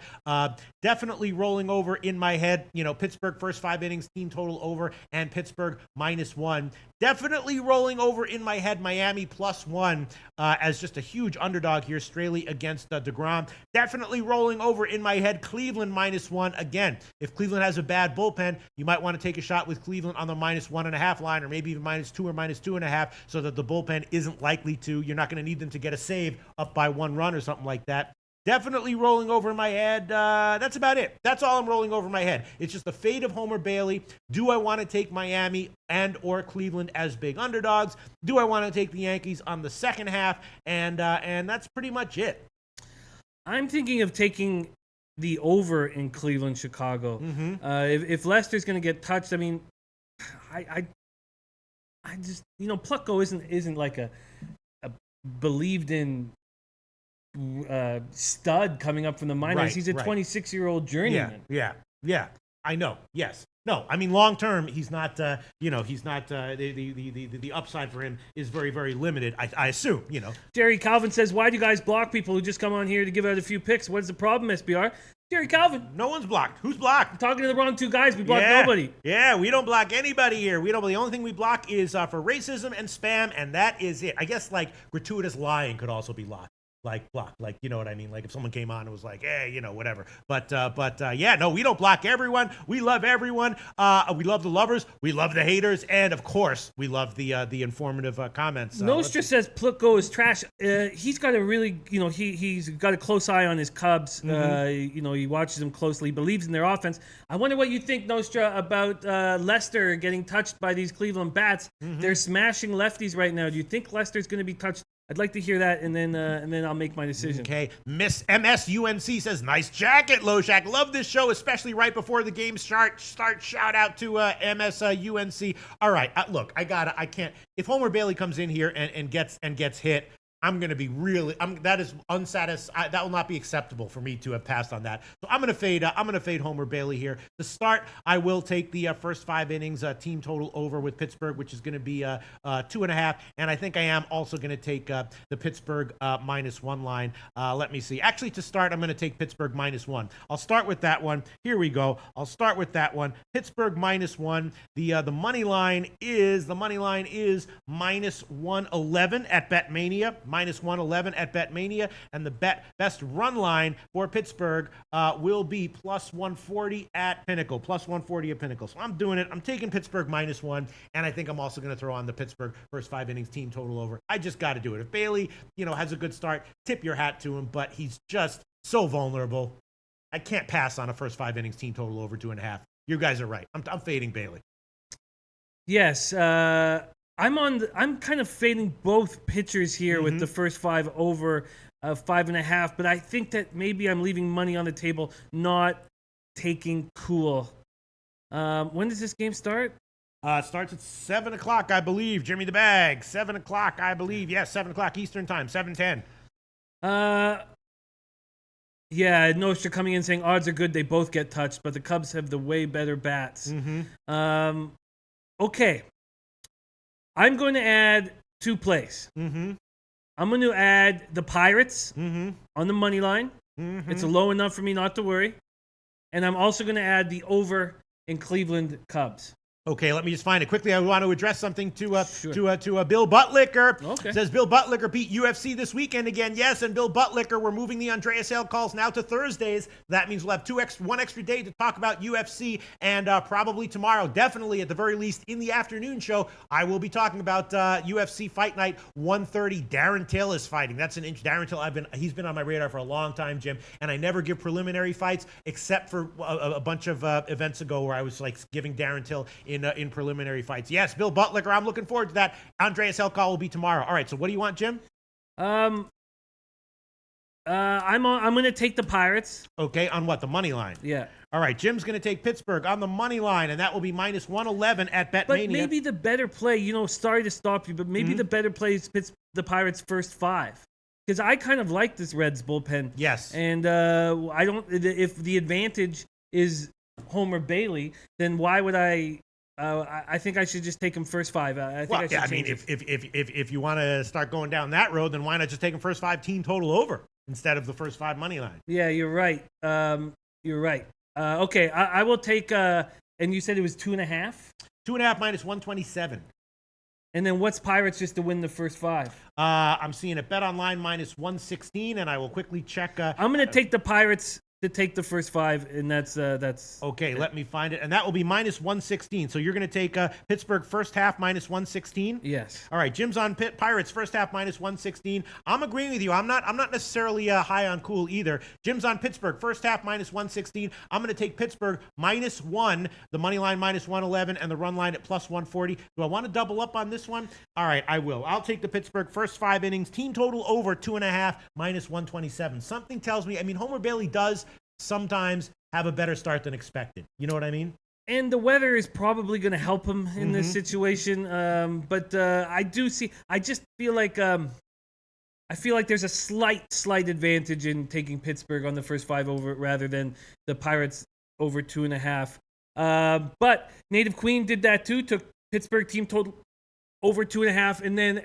Definitely rolling over in my head. Pittsburgh first 5 innings team total over, and Pittsburgh -1. Definitely rolling over in my head, Miami +1 as just a huge underdog here. Straley against DeGrom. Definitely rolling over in my head, Cleveland -1. Again, if Cleveland has a bad bullpen, you might want to take a shot with Cleveland on the -1.5 line, or maybe even -2 or -2.5, so that the bullpen isn't likely to. You're not going to need them to get a save up by 1 run or something like that. Definitely rolling over in my head. That's about it. That's all I'm rolling over in my head. It's just the fate of Homer Bailey. Do I want to take Miami and or Cleveland as big underdogs? Do I want to take the Yankees on the second half? And that's pretty much it. I'm thinking of taking the over in Cleveland, Chicago. If Lester's going to get touched, I mean, I just Plucko isn't like a believed in stud coming up from the minors. Right, he's a 26-year-old journeyman. Yeah. I know. Yes. No, I mean, long term, he's not. He's not. The upside for him is very, very limited. I assume. Jerry Calvin says, "Why do you guys block people who just come on here to give out a few picks? What is the problem, SBR?" Jerry Calvin. No one's blocked. Who's blocked? I'm talking to the wrong two guys. We block nobody. Yeah, we don't block anybody here. The only thing we block is for racism and spam, and that is it. I guess gratuitous lying could also be blocked. Block, you know what I mean? If someone came on and was like, hey, whatever. But yeah, no, we don't block everyone. We love everyone. We love the lovers. We love the haters. And of course, we love the informative comments. Nostra says Plutko is trash. He's got a really, he's got a close eye on his Cubs. He watches them closely. He believes in their offense. I wonder what you think, Nostra, about Lester getting touched by these Cleveland bats. They're smashing lefties right now. Do you think Lester's going to be touched? I'd like to hear that, and then I'll make my decision. Okay. Miss MSUNC says, nice jacket, Loshak. Love this show, especially right before the game start. Shout out to MSUNC. All right. Look, I can't. If Homer Bailey comes in here and gets hit, I'm going to be that is unsatisfied. That will not be acceptable for me to have passed on that. So I'm going to fade Homer Bailey here. To start, I will take the first 5 innings team total over with Pittsburgh, which is going to be 2.5. And I think I am also going to take the Pittsburgh -1 line. Let me see. Actually, to start, I'm going to take Pittsburgh -1. I'll start with that one. Here we go. I'll start with that one. Pittsburgh -1. The money line is -111 at BetMania. -111 at BetMania, and the best run line for Pittsburgh will be +140 at Pinnacle. +140 at Pinnacle. So I'm doing it. I'm taking Pittsburgh -1, and I think I'm also going to throw on the Pittsburgh first 5 innings team total over. I just got to do it. If Bailey, has a good start, tip your hat to him, but he's just so vulnerable. I can't pass on a first 5 innings team total over 2.5. You guys are right. I'm fading Bailey. Yes. I'm kind of fading both pitchers here with the first 5 over 5.5, but I think that maybe I'm leaving money on the table, not taking Cool. When does this game start? Starts at 7 o'clock, I believe. Jimmy the Bag, 7 o'clock, I believe. Yes, 7 o'clock Eastern time, 7:10. Yeah, Noster coming in saying odds are good. They both get touched, but the Cubs have the way better bats. Okay. I'm going to add 2 plays. I'm going to add the Pirates on the money line. It's low enough for me not to worry. And I'm also going to add the over in Cleveland Cubs. Okay, let me just find it quickly. I want to address something to Sure. Bill Buttlicker. Okay. Says Bill Buttlicker beat UFC this weekend again. Yes, and Bill Buttlicker, we're moving the Andreas Hale calls now to Thursdays. That means we'll have one extra day to talk about UFC, and probably tomorrow, definitely at the very least in the afternoon show, I will be talking about UFC Fight Night 130. Darren Till is fighting. That's an inch. Darren Till, he's been on my radar for a long time, Jim, and I never give preliminary fights except for a bunch of events ago where I was like giving Darren Till in preliminary fights. Yes, Bill Buttlicker, I'm looking forward to that. Andreas Hell will be tomorrow. All right, so what do you want, Jim? I'm going to take the Pirates. Okay, on what? The money line? Yeah. All right, Jim's going to take Pittsburgh on the money line, and that will be minus 111 at BetMania. But maybe the better play, sorry to stop you, but maybe the better play is the Pirates' first 5. Because I kind of like this Reds bullpen. Yes. And I don't. If the advantage is Homer Bailey, then why would I? I think I should just take him first 5. If you want to start going down that road, then why not just take him first 5 team total over instead of the first 5 money line? Yeah, you're right. You're right. Okay, I will take. And you said it was 2.5. 2.5 minus 127. And then what's Pirates just to win the first 5? I'm seeing it bet online minus 116, and I will quickly check. I'm going to take the Pirates to take the first 5, and that's okay. Let me find it, and that will be minus 116. So you're going to take Pittsburgh first half minus 116. Yes. All right, Jim's on Pirates first half minus 116. I'm agreeing with you. I'm not necessarily high on cool either. Jim's on Pittsburgh first half minus 116. I'm going to take Pittsburgh minus 1, the money line minus 111, and the run line at plus 140. Do I want to double up on this one? All right, I will. I'll take the Pittsburgh first 5 innings team total over 2.5 minus 127. Something tells me. I mean, Homer Bailey does sometimes have a better start than expected. You know what I mean? And the weather is probably going to help him in this situation. But I just feel like there's a slight advantage in taking Pittsburgh on the first 5 over rather than the Pirates over 2.5. But Native Queen did that too. Took Pittsburgh team total over 2.5, and then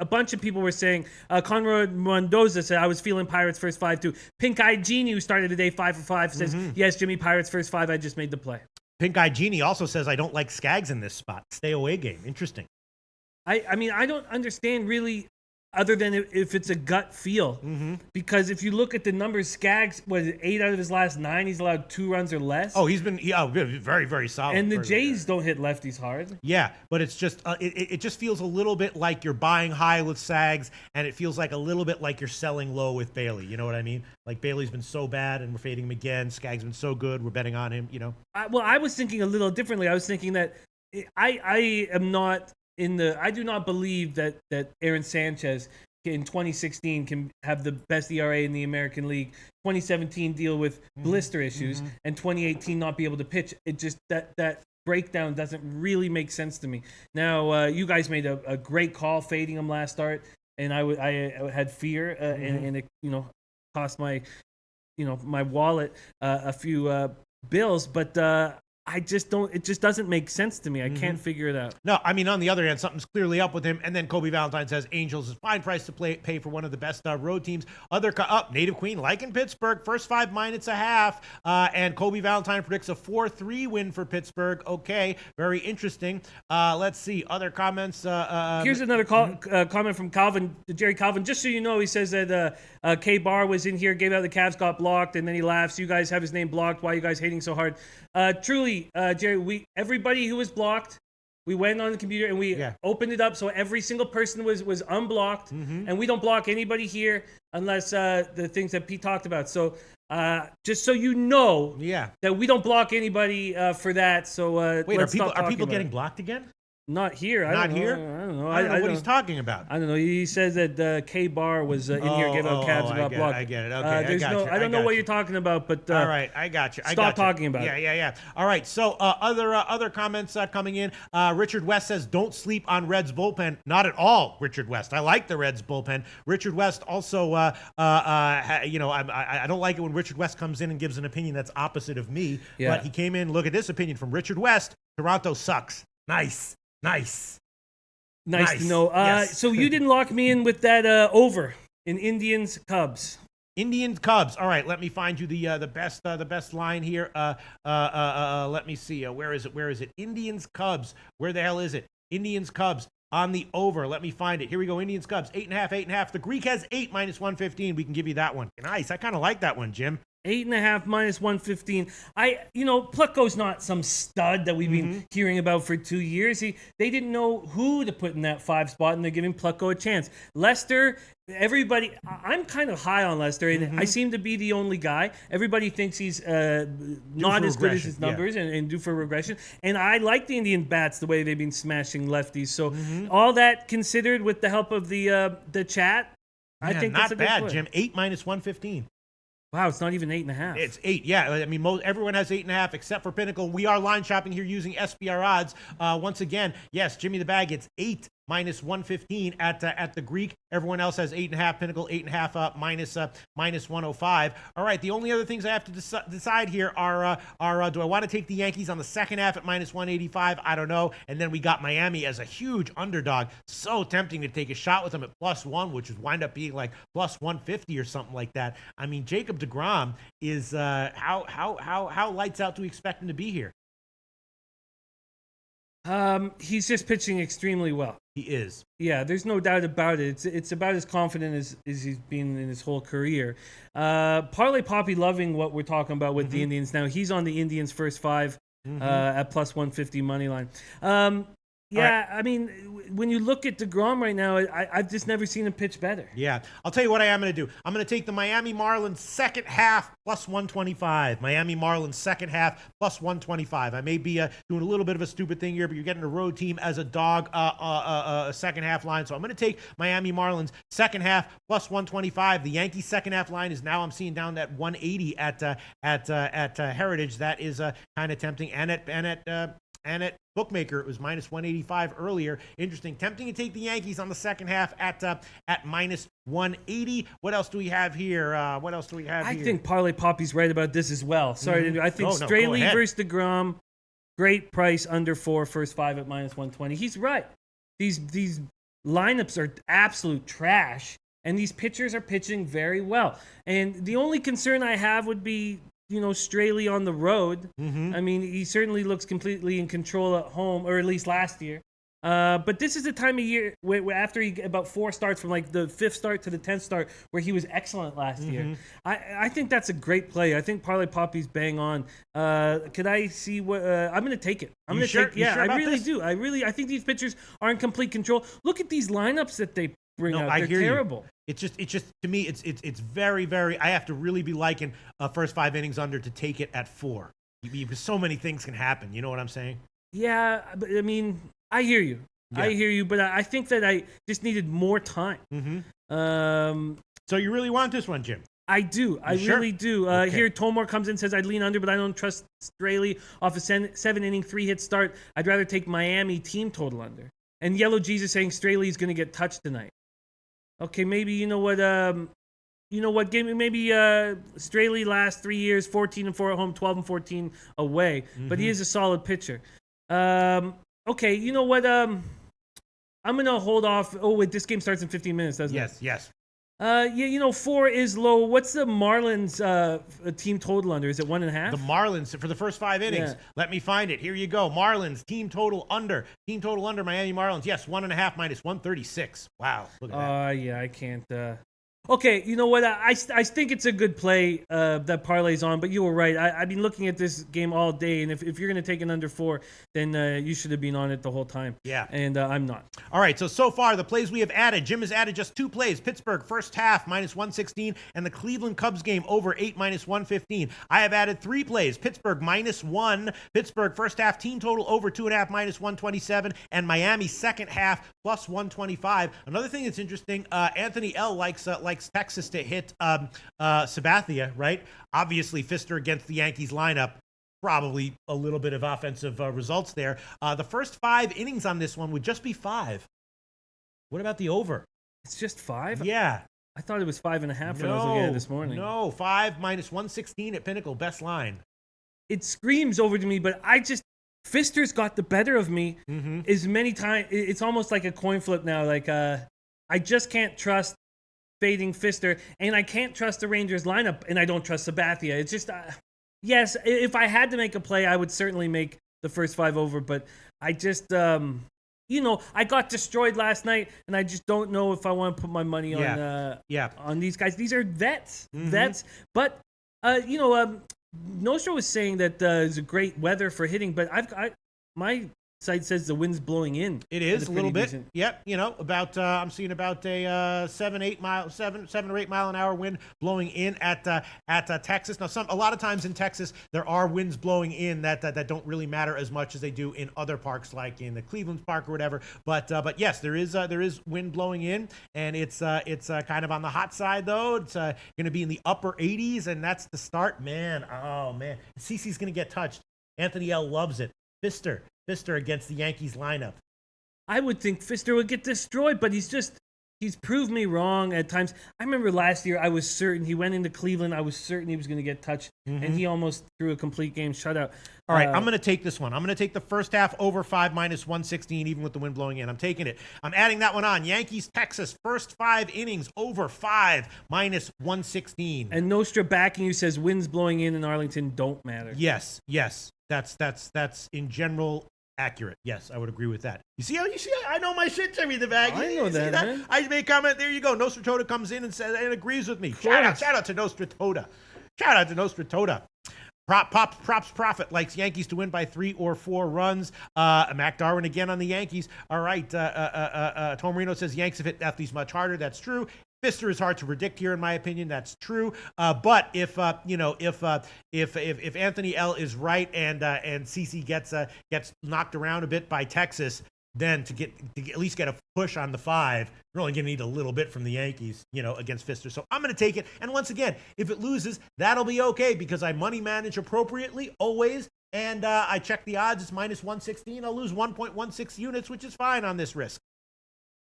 a bunch of people were saying, Conrad Mendoza said, I was feeling Pirates first 5 too. Pink Eye Genie, who started the day 5 for 5, says, yes, Jimmy, Pirates first 5. I just made the play. Pink Eye Genie also says, I don't like Skaggs in this spot. Stay away game. Interesting. I mean, I don't understand really, other than if it's a gut feel. Because if you look at the numbers, Skaggs, 8 out of his last 9, he's allowed 2 runs or less. Oh, he's been very, very solid. And the Jays don't hit lefties hard. Yeah, but it's just it just feels a little bit like you're buying high with Skaggs, and it feels like a little bit like you're selling low with Bailey. You know what I mean? Like Bailey's been so bad, and we're fading him again. Skaggs been so good, we're betting on him. You know. I was thinking a little differently. I was thinking that I am not I do not believe that Aaron Sanchez in 2016 can have the best ERA in the American League, 2017 deal with blister issues, and 2018 not be able to pitch. It just that breakdown doesn't really make sense to me. Now, you guys made a great call fading him last start, and I had fear, and it cost my my wallet a few bills, but I just don't. It just doesn't make sense to me. I can't figure it out. No, I mean, on the other hand, something's clearly up with him. And then Kobe Valentine says Angels is fine price to pay for one of the best road teams. Native Queen like in Pittsburgh, first 5 minus a half. And Kobe Valentine predicts a 4-3 win for Pittsburgh. Okay, very interesting. Let's see other comments. Here's another comment from Jerry Calvin. Just so you know, he says that K Bar was in here, gave out the Cavs got blocked, and then he laughs. You guys have his name blocked. Why are you guys hating so hard? Truly, Jerry, everybody who was blocked, we went on the computer and we opened it up so every single person was unblocked, and we don't block anybody here unless the things that Pete talked about. So just so you know, that we don't block anybody for that. So wait, are people getting blocked again? Not here. Not I don't here? Know. I don't know. I don't know what he's talking about. I don't know. He says that K Bar was in here gave out cabs and got blocked. I get it. Okay, I don't know what you're talking about, but all right, I got you. Stop talking about it. it. Yeah. All right. So other comments coming in. Richard West says, "Don't sleep on Reds bullpen." Not at all, Richard West. I like the Reds bullpen. Richard West also, I don't like it when Richard West comes in and gives an opinion that's opposite of me. Yeah. But he came in. Look at this opinion from Richard West. Toronto sucks. Nice. Nice to know. Yes. So you didn't lock me in with that over in Indians Cubs. Indians Cubs. All right, let me find you the best line here. Let me see. Where is it? Indians Cubs. Where the hell is it? Indians Cubs on the over. Let me find it. Here we go. Indians Cubs 8.5. The Greek has 8 minus 115. We can give you that one. Nice. I kind of like that one, Jim. 8.5 minus 115. Plucko's not some stud that we've been hearing about for 2 years. They didn't know who to put in that 5 spot, and they're giving Plucko a chance. Lester, everybody, I'm kind of high on Lester, and I seem to be the only guy. Everybody thinks he's not as good as his numbers and due for regression. And I like the Indian bats the way they've been smashing lefties. So all that considered, with the help of the chat, I think that's a good not bad, play. Jim. 8 minus 115. Wow, it's not even 8.5. It's 8, yeah. I mean, everyone has 8.5 except for Pinnacle. We are line shopping here using SBR odds. Once again, yes, Jimmy the Bag gets 8 minus 115 at the Greek. Everyone else has 8.5. Pinnacle 8.5 minus 105. All right, the only other things I have to decide here are do I want to take the Yankees on the second half at minus 185? I don't know. And then we got Miami as a huge underdog. So tempting to take a shot with them at +1, which would wind up being like plus 150 or something like that. I mean, Jacob deGrom is how lights out do we expect him to be here? He's just pitching extremely well. He is. Yeah, there's no doubt about it. It's about as confident as he's been in his whole career. Parlay Poppy loving what we're talking about with the Indians now. He's on the Indians' first 5 at plus 150 money line. Yeah, right. I mean, when you look at DeGrom right now, I've just never seen him pitch better. Yeah. I'll tell you what I am going to do. I'm going to take the Miami Marlins second half plus 125. Miami Marlins second half plus 125. I may be doing a little bit of a stupid thing here, but you're getting a road team as a dog second half line. So I'm going to take Miami Marlins second half plus 125. The Yankees second half line is now I'm seeing down at 180 at Heritage. That is kind of tempting. And at Bookmaker, it was minus 185 earlier. Interesting. Tempting to take the Yankees on the second half at minus 180. What else do we have here? I think Parlay Poppy's right about this as well. Sorry, I think Straley versus DeGrom, great price under 4, first 5 at minus 120. He's right. These lineups are absolute trash, and these pitchers are pitching very well. And the only concern I have would be, Straley on the road. I mean, he certainly looks completely in control at home, or at least last year. But this is the time of year where after he about 4 starts, from like the 5th start to the 10th start, where he was excellent last year. I think that's a great play. I think Parlay Poppy's bang on. Could I see what? I'm going to take it. I'm going to take. Yeah, I really do. I think these pitchers are in complete control. Look at these lineups that they bring out. They're terrible. It's just to me, it's very, very. I have to really be liking first 5 innings under to take it at 4. Because so many things can happen. You know what I'm saying? Yeah, but I mean, I hear you. Yeah. I hear you, but I think that I just needed more time. So you really want this one, Jim? I do. I really do. Okay. Here, Tomor comes in and says, I'd lean under, but I don't trust Straley off a 7-inning, 3-hit start. I'd rather take Miami team total under. And Yellow Jesus saying Straley's going to get touched tonight. Okay, maybe you know what? Give me maybe Straley last 3 years, 14-4 at home, 12-14 away. But he is a solid pitcher. Okay, you know what? I'm gonna hold off. Oh wait, this game starts in 15 minutes, doesn't it? Yes. 4 is low. What's the Marlins team total under? Is it 1.5? The Marlins for the first 5 innings. Yeah. Let me find it. Here you go. Marlins team total under. Team total under Miami Marlins. Yes, 1.5 minus 136. Wow. Look at that. Yeah, I can't. Okay, you know what? I think it's a good play that parlays on, but you were right. I've been looking at this game all day, and if you're going to take an under 4, then you should have been on it the whole time. Yeah. And I'm not. All right, so far, the plays we have added, Jim has added just 2 plays. Pittsburgh, first half, -116, and the Cleveland Cubs game, over 8, -115. I have added 3 plays. Pittsburgh, -1. Pittsburgh, first half, team total, over 2.5, -127, and Miami, second half, +125. Another thing that's interesting, Anthony L. likes Texas to hit Sabathia, right? Obviously, Fister against the Yankees lineup. Probably a little bit of offensive results there. The first 5 innings on this one would just be 5. What about the over? It's just 5? Yeah. I thought it was 5.5 when I was looking at it this morning. No, 5 -116 at Pinnacle, best line. It screams over to me, but Fister's got the better of me as many times. It's almost like a coin flip now. Like, I just can't trust fading Fister, and I can't trust the Rangers lineup, and I don't trust Sabathia. It's just, yes, if I had to make a play, I would certainly make the first 5 over, but I just, I got destroyed last night, and I just don't know if I want to put my money on these guys. These are vets, but, Nostra was saying that it's a great weather for hitting, but my site says the wind's blowing in. It is a little bit. Decent. Yep. About I'm seeing about a 7 or 8 mile an hour wind blowing in at Texas. Now, a lot of times in Texas there are winds blowing in that don't really matter as much as they do in other parks, like in the Cleveland Park or whatever. But yes, there is wind blowing in, and it's kind of on the hot side though. It's going to be in the upper 80s, and that's the start. Man, oh man, CeCe's going to get touched. Anthony L. loves it. Fister against the Yankees lineup. I would think Fister would get destroyed, but he's proved me wrong at times. I remember last year I was certain he went into Cleveland. I was certain he was going to get touched, and he almost threw a complete game shutout. All right, I'm going to take this one. I'm going to take the first half over 5 -116, even with the wind blowing in. I'm taking it. I'm adding that one on. Yankees, Texas, first 5 innings, over 5 -116. And Nostra backing you says winds blowing in Arlington don't matter. Yes. That's in general accurate. Yes, I would agree with that. You see, I know my shit, Jimmy the Bag. I know that, man. I made a comment. There you go. Nostratoda comes in and says and agrees with me. Shout out to Nostratoda. Shout out to Nostratoda. Props Profit likes Yankees to win by 3 or 4 runs. Mac Darwin again on the Yankees. All right. Tom Marino says Yanks have hit athletes much harder. That's true. Fister is hard to predict here, in my opinion. That's true. But if Anthony L is right and CeCe gets knocked around a bit by Texas, then to at least get a push on the 5, you're only going to need a little bit from the Yankees, against Fister. So I'm going to take it. And once again, if it loses, that'll be okay because I money manage appropriately always. And I check the odds. It's -116. I'll lose 1.16 units, which is fine on this risk.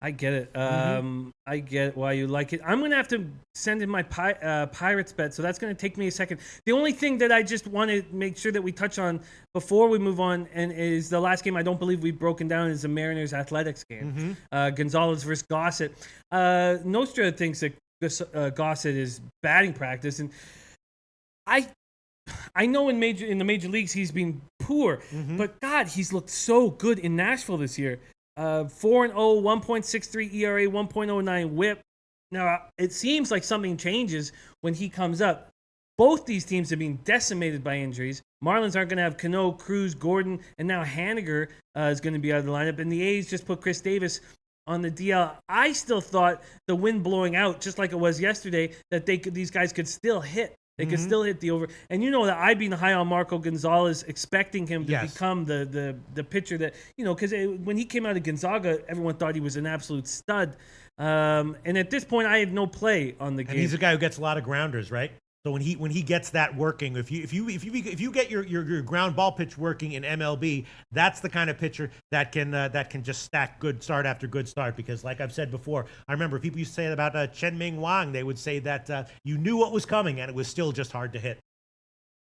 I get it. I get why you like it. I'm going to have to send in my Pirates bet, so that's going to take me a second. The only thing that I just want to make sure that we touch on before we move on and is the last game I don't believe we've broken down is the Mariners Athletics game. Gonzalez versus Gossett. Nostra thinks that Gossett is batting practice, and I know in the major leagues he's been poor, but God, he's looked so good in Nashville this year. 4-0, 1.63 ERA, 1.09 WHIP. Now, it seems like something changes when he comes up. Both these teams have been decimated by injuries. Marlins aren't going to have Cano, Cruz, Gordon, and now Haniger is going to be out of the lineup. And the A's just put Chris Davis on the DL. I still thought the wind blowing out, just like it was yesterday, that these guys could still hit. They could still hit the over. And you know that I've been high on Marco Gonzalez, expecting him to become the pitcher that, because when he came out of Gonzaga, everyone thought he was an absolute stud. And at this point, I had no play on the game. And he's a guy who gets a lot of grounders, right? So when he gets that working, if you get your ground ball pitch working in MLB, that's the kind of pitcher that can just stack good start after good start. Because like I've said before, I remember people used to say about Chen-Ming Wang. They would say that you knew what was coming and it was still just hard to hit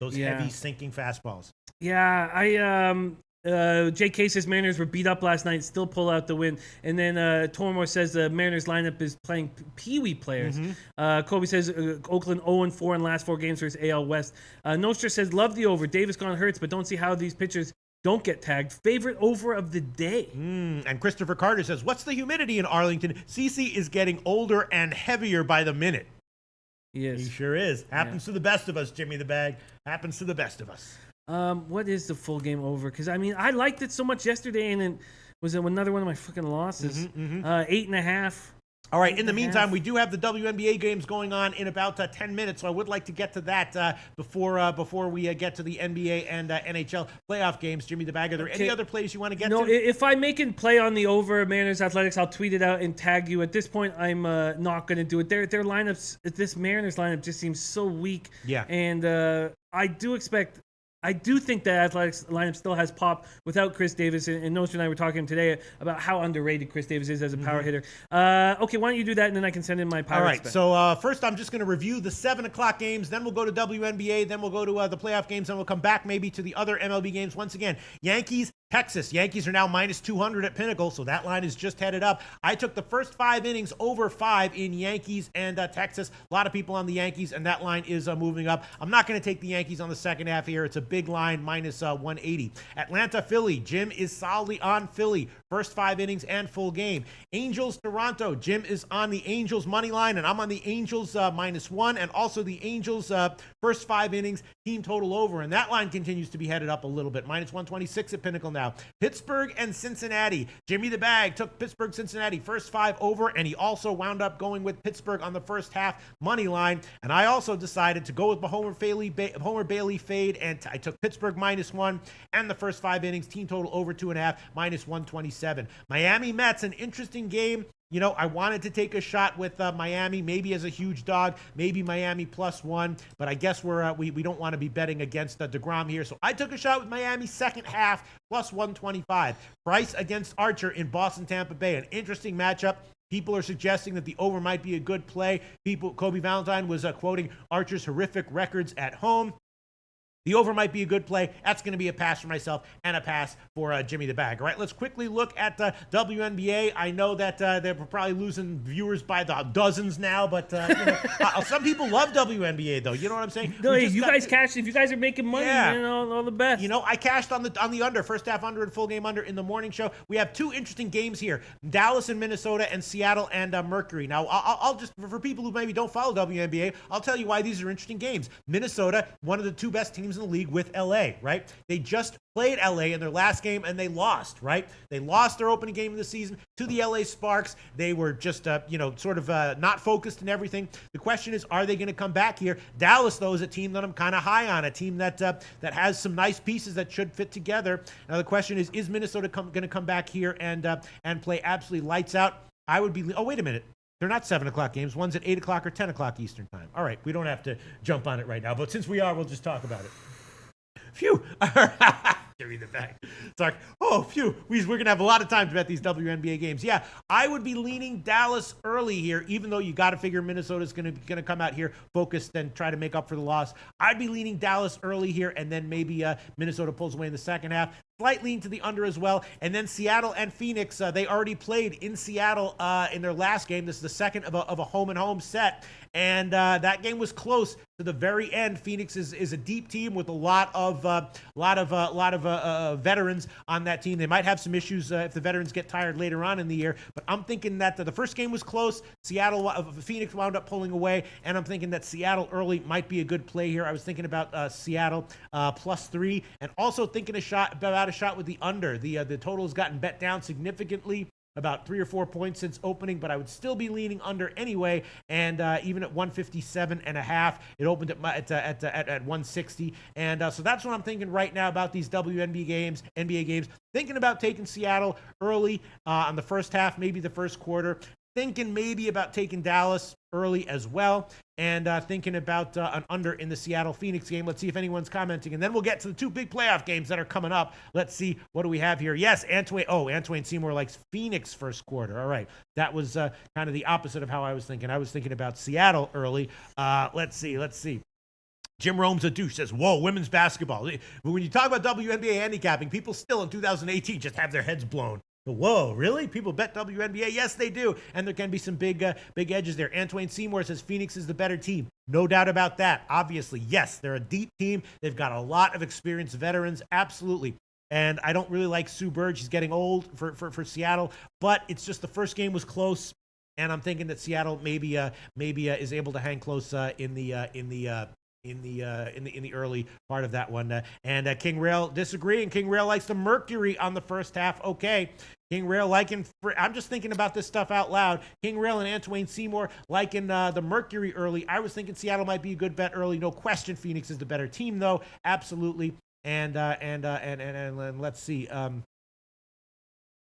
those heavy sinking fastballs. Yeah, JK says Mariners were beat up last night, still pull out the win. And then Tormore says the Mariners lineup is playing Pee-wee players. Kobe says Oakland 0-4 in last 4 games versus AL West. Nostra says love the over. Davis gone hurts, but don't see how these pitchers don't get tagged. Favorite over of the day. And Christopher Carter says, what's the humidity in Arlington? CC is getting older and heavier by the minute. He sure is. Happens to the best of us, Jimmy the Bag. Happens to the best of us. What is the full game over? Because, I mean, I liked it so much yesterday, and it was another one of my fucking losses. 8.5. All right, in the meantime, we do have the WNBA games going on in about 10 minutes, so I would like to get to that before we get to the NBA and NHL playoff games. Jimmy the Bag, are there any other plays you want to get to? No, if I make a play on the over Mariners Athletics, I'll tweet it out and tag you. At this point, I'm not going to do it. Their lineups, this Mariners lineup just seems so weak. Yeah. And I do think that Athletics lineup still has pop without Chris Davis. And Notion and I were talking today about how underrated Chris Davis is as a power hitter. Okay, why don't you do that, and then I can send in my power. All right, so first I'm just going to review the 7 o'clock games. Then we'll go to WNBA. Then we'll go to the playoff games. Then we'll come back maybe to the other MLB games. Once again, Yankees, Texas. Yankees are now minus 200 at Pinnacle, so that line is just headed up. I took the first 5 innings over 5 in Yankees and Texas. A lot of people on the Yankees, and that line is moving up. I'm not going to take the Yankees on the second half here. It's a big line, minus 180. Atlanta, Philly. Jim is solidly on Philly. First 5 innings and full game. Angels, Toronto. Jim is on the Angels money line, and I'm on the Angels -1, and also the Angels first 5 innings, team total over. And that line continues to be headed up a little bit. Minus 126 at Pinnacle now. Pittsburgh and Cincinnati. Jimmy the Bag took Pittsburgh, Cincinnati first 5 over, and he also wound up going with Pittsburgh on the first half money line. And I also decided to go with the Homer Bailey fade, and I took Pittsburgh -1 and the first 5 innings, team total over 2.5, minus 127. Miami Mets, an interesting game. You know, I wanted to take a shot with Miami, maybe as a huge dog, maybe Miami +1, but I guess we don't want to be betting against DeGrom here. So I took a shot with Miami second half, +125. Price against Archer in Boston, Tampa Bay, an interesting matchup. People are suggesting that the over might be a good play. Kobe Valentine was quoting Archer's horrific records at home. The over might be a good play. That's going to be a pass for myself and a pass for Jimmy the Bag. All right, let's quickly look at the WNBA. I know that they're probably losing viewers by the dozens now, but some people love WNBA though. You know what I'm saying? No, if you guys cash, if you guys are making money, all the best. You know, I cashed on the under, first half under and full game under in the morning show. We have 2 interesting games here: Dallas and Minnesota, and Seattle and Mercury. Now, I'll just for people who maybe don't follow WNBA, I'll tell you why these are interesting games. Minnesota, one of the 2 best teams in the league with LA, right? They just played LA in their last game and they lost, right? They lost their opening game of the season to the LA Sparks. They were just, not focused and everything. The question is, are they going to come back here? Dallas, though, is a team that I'm kind of high on, a team that has some nice pieces that should fit together. Now, the question is Minnesota going to come back here and play absolutely lights out? I would be, oh, wait a minute. They're not 7 o'clock games. One's at 8 o'clock or 10 o'clock Eastern time. All right, we don't have to jump on it right now, but since we are, we'll just talk about it. Phew. Jimmy the Bag. Sorry. Oh, phew. We're going to have a lot of time to bet these WNBA games. Yeah, I would be leaning Dallas early here, even though you got to figure Minnesota's going to come out here focused and try to make up for the loss. I'd be leaning Dallas early here, and then maybe Minnesota pulls away in the second half. Slight lean to the under as well. And then Seattle and Phoenix, they already played in Seattle in their last game. This is the second of a home-and-home set. And that game was close to the very end. Phoenix is a deep team with a lot of veterans on that team. They might have some issues if the veterans get tired later on in the year. But I'm thinking that the first game was close. Phoenix wound up pulling away, and I'm thinking that Seattle early might be a good play here. I was thinking about Seattle +3, and also thinking about a shot with the under. The total has gotten bet down significantly, about 3 or 4 points since opening, but I would still be leaning under anyway. And even at 157.5, it opened at 160. And so that's what I'm thinking right now about these NBA games. Thinking about taking Seattle early on the first half, maybe the first quarter. Thinking maybe about taking Dallas early as well, and thinking about an under in the Seattle-Phoenix game. Let's see if anyone's commenting, and then we'll get to the 2 big playoff games that are coming up. Let's see, what do we have here? Yes, Antoine Seymour likes Phoenix first quarter. All right, that was kind of the opposite of how I was thinking. I was thinking about Seattle early. Let's see. Jim Rome's a douche says, whoa, women's basketball. When you talk about WNBA handicapping, people still in 2018 just have their heads blown. Whoa, really? People bet WNBA? Yes, they do. And there can be some big edges there. Antoine Seymour says Phoenix is the better team. No doubt about that. Obviously, yes, they're a deep team. They've got a lot of experienced veterans. Absolutely. and I don't really like Sue Bird. She's getting old for Seattle, but it's just the first game was close, and I'm thinking that Seattle maybe is able to hang close in the early part of that one. And King Rail disagreeing. King Rail likes the Mercury on the first half. Okay. King Rail liking, I'm just thinking about this stuff out loud. King Rail and Antoine Seymour liking the Mercury early. I was thinking Seattle might be a good bet early. No question. Phoenix is the better team though. Absolutely. And let's see.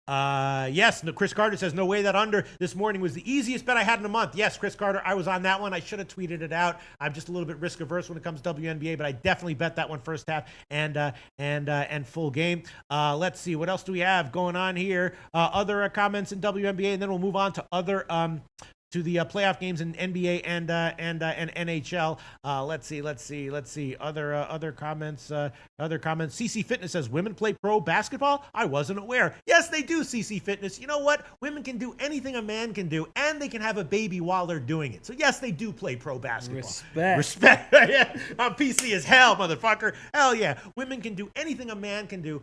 Yes, Chris Carter says, no way that under this morning was the easiest bet I had in a month. Yes, Chris Carter, I was on that one. I should have tweeted it out. I'm just a little bit risk averse when it comes to WNBA, but I definitely bet that one first half and full game. Let's see, what else do we have going on here? Other comments in WNBA, and then we'll move on to other to the playoff games in NBA and NHL. Let's see. Other comments. CC Fitness says, women play pro basketball? I wasn't aware. Yes, they do, CC Fitness. You know what? Women can do anything a man can do, and they can have a baby while they're doing it. So yes, they do play pro basketball. Respect. Yeah. I'm PC as hell, motherfucker. Hell yeah. Women can do anything a man can do,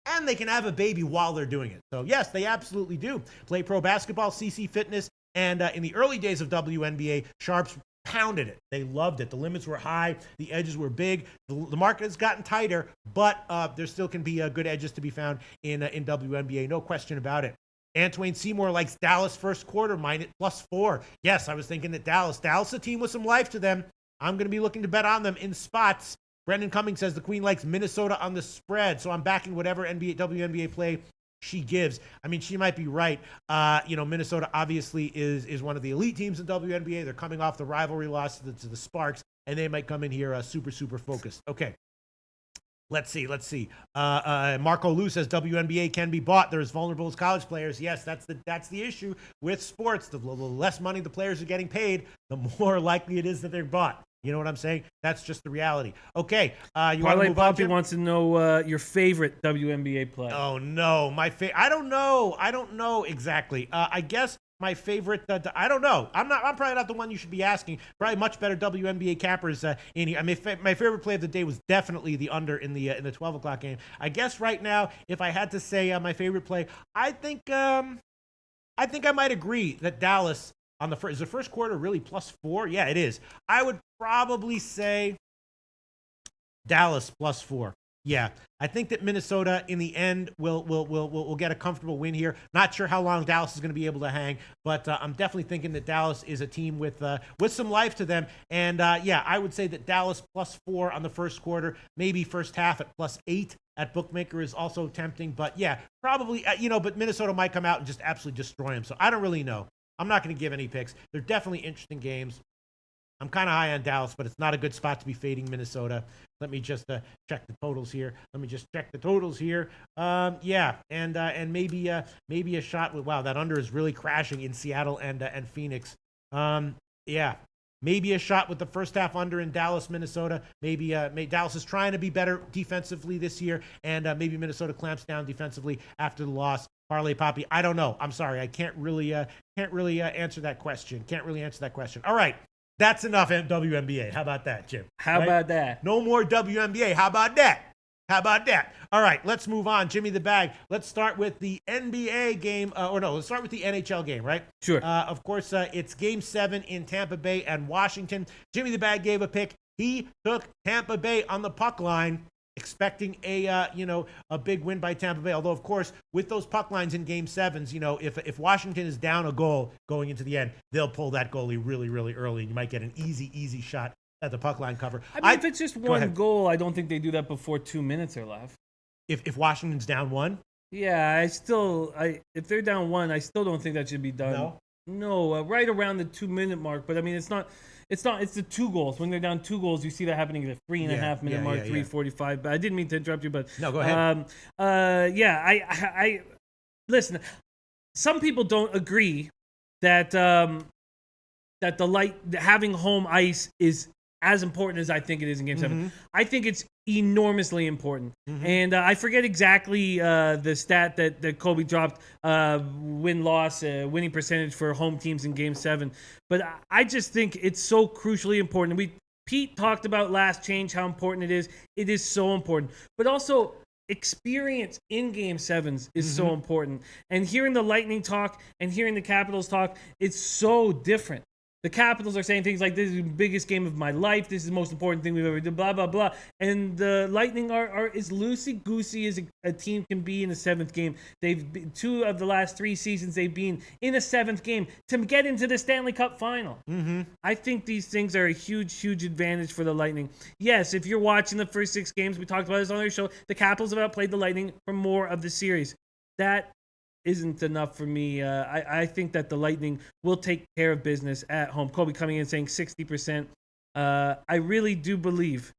and they can have a baby while they're doing it. So yes, they absolutely do play pro basketball. CC Fitness. And in the early days of WNBA, Sharps pounded it. They loved it. The limits were high. The edges were big. The market has gotten tighter, but there still can be good edges to be found in WNBA. No question about it. Antoine Seymour likes Dallas first quarter +4. Yes, I was thinking that Dallas a team with some life to them. I'm going to be looking to bet on them in spots. Brendan Cummings says the Queen likes Minnesota on the spread, so I'm backing whatever WNBA play she gives. I mean, she might be right. Minnesota obviously is one of the elite teams in WNBA. They're coming off the rivalry loss to the Sparks, and they might come in here super focused. Okay. Let's see. Marco Lou says WNBA can be bought. They're as vulnerable as college players. Yes, that's the issue with sports. The less money the players are getting paid, the more likely it is that they're bought. You know what I'm saying? That's just the reality. Okay, you want to move on? Poppy wants to know your favorite WNBA play. Oh no, I don't know exactly. I guess my favorite. I don't know. I'm probably not the one you should be asking. Probably much better WNBA cappers in here. I mean, my favorite play of the day was definitely the under in the 12 o'clock game. I guess right now, if I had to say my favorite play, I think I might agree that Dallas. Is the first quarter really +4? Yeah, it is. I would probably say Dallas +4. Yeah, I think that Minnesota in the end will get a comfortable win here. Not sure how long Dallas is going to be able to hang, but I'm definitely thinking that Dallas is a team with some life to them. And I would say that Dallas +4 on the first quarter, maybe first half at +8 at Bookmaker is also tempting. But yeah, probably but Minnesota might come out and just absolutely destroy them. So I don't really know. I'm not going to give any picks. They're definitely interesting games. I'm kind of high on Dallas, but it's not a good spot to be fading Minnesota. Let me just check the totals here. And maybe a shot with, wow, that under is really crashing in Seattle and Phoenix. Maybe a shot with the first half under in Dallas, Minnesota. Maybe Dallas is trying to be better defensively this year, and maybe Minnesota clamps down defensively after the loss. Parlay Poppy, I don't know. I'm sorry, I can't really answer that question. All right, that's enough WNBA. How about that, Jim? How about that? No more WNBA. How about that? All right, let's move on. Jimmy the Bag. Let's start with the NBA game. Let's start with the NHL game, right? Sure. Of course, it's Game 7 in Tampa Bay and Washington. Jimmy the Bag gave a pick. He took Tampa Bay on the puck line, expecting a big win by Tampa Bay. Although, of course, with those puck lines in Game 7s, if Washington is down a goal going into the end, they'll pull that goalie really, really early, and you might get an easy shot at the puck line cover. I mean, if it's just one goal, I don't think they do that before 2 minutes are left. If Washington's down 1? Yeah, if they're down 1, I still don't think that should be done. No, right around the 2 minute mark. But I mean, it's the 2 goals. When they're down 2 goals, you see that happening at the 3.5 minute mark, 3:45. But I didn't mean to interrupt you, but no, go ahead. I listen. Some people don't agree that having home ice is as important as I think it is in Game 7. I think it's enormously important. And I forget exactly the stat that Kobe dropped, win-loss, winning percentage for home teams in Game 7. But I just think it's so crucially important. Pete talked about last change, how important it is. It is so important. But also, experience in Game 7s is so important. And hearing the Lightning talk and hearing the Capitals talk, it's so different. The Capitals are saying things like, this is the biggest game of my life. This is the most important thing we've ever done, blah, blah, blah. And the Lightning are as loosey-goosey as a team can be in the 7th game. They've been, 2 of the last 3 seasons they've been in a 7th game to get into the Stanley Cup final. I think these things are a huge, huge advantage for the Lightning. Yes, if you're watching the first 6 games, we talked about this on our show, the Capitals have outplayed the Lightning for more of the series. That isn't enough for me. I think that the Lightning will take care of business at home. Kobe coming in saying 60%. I really do believe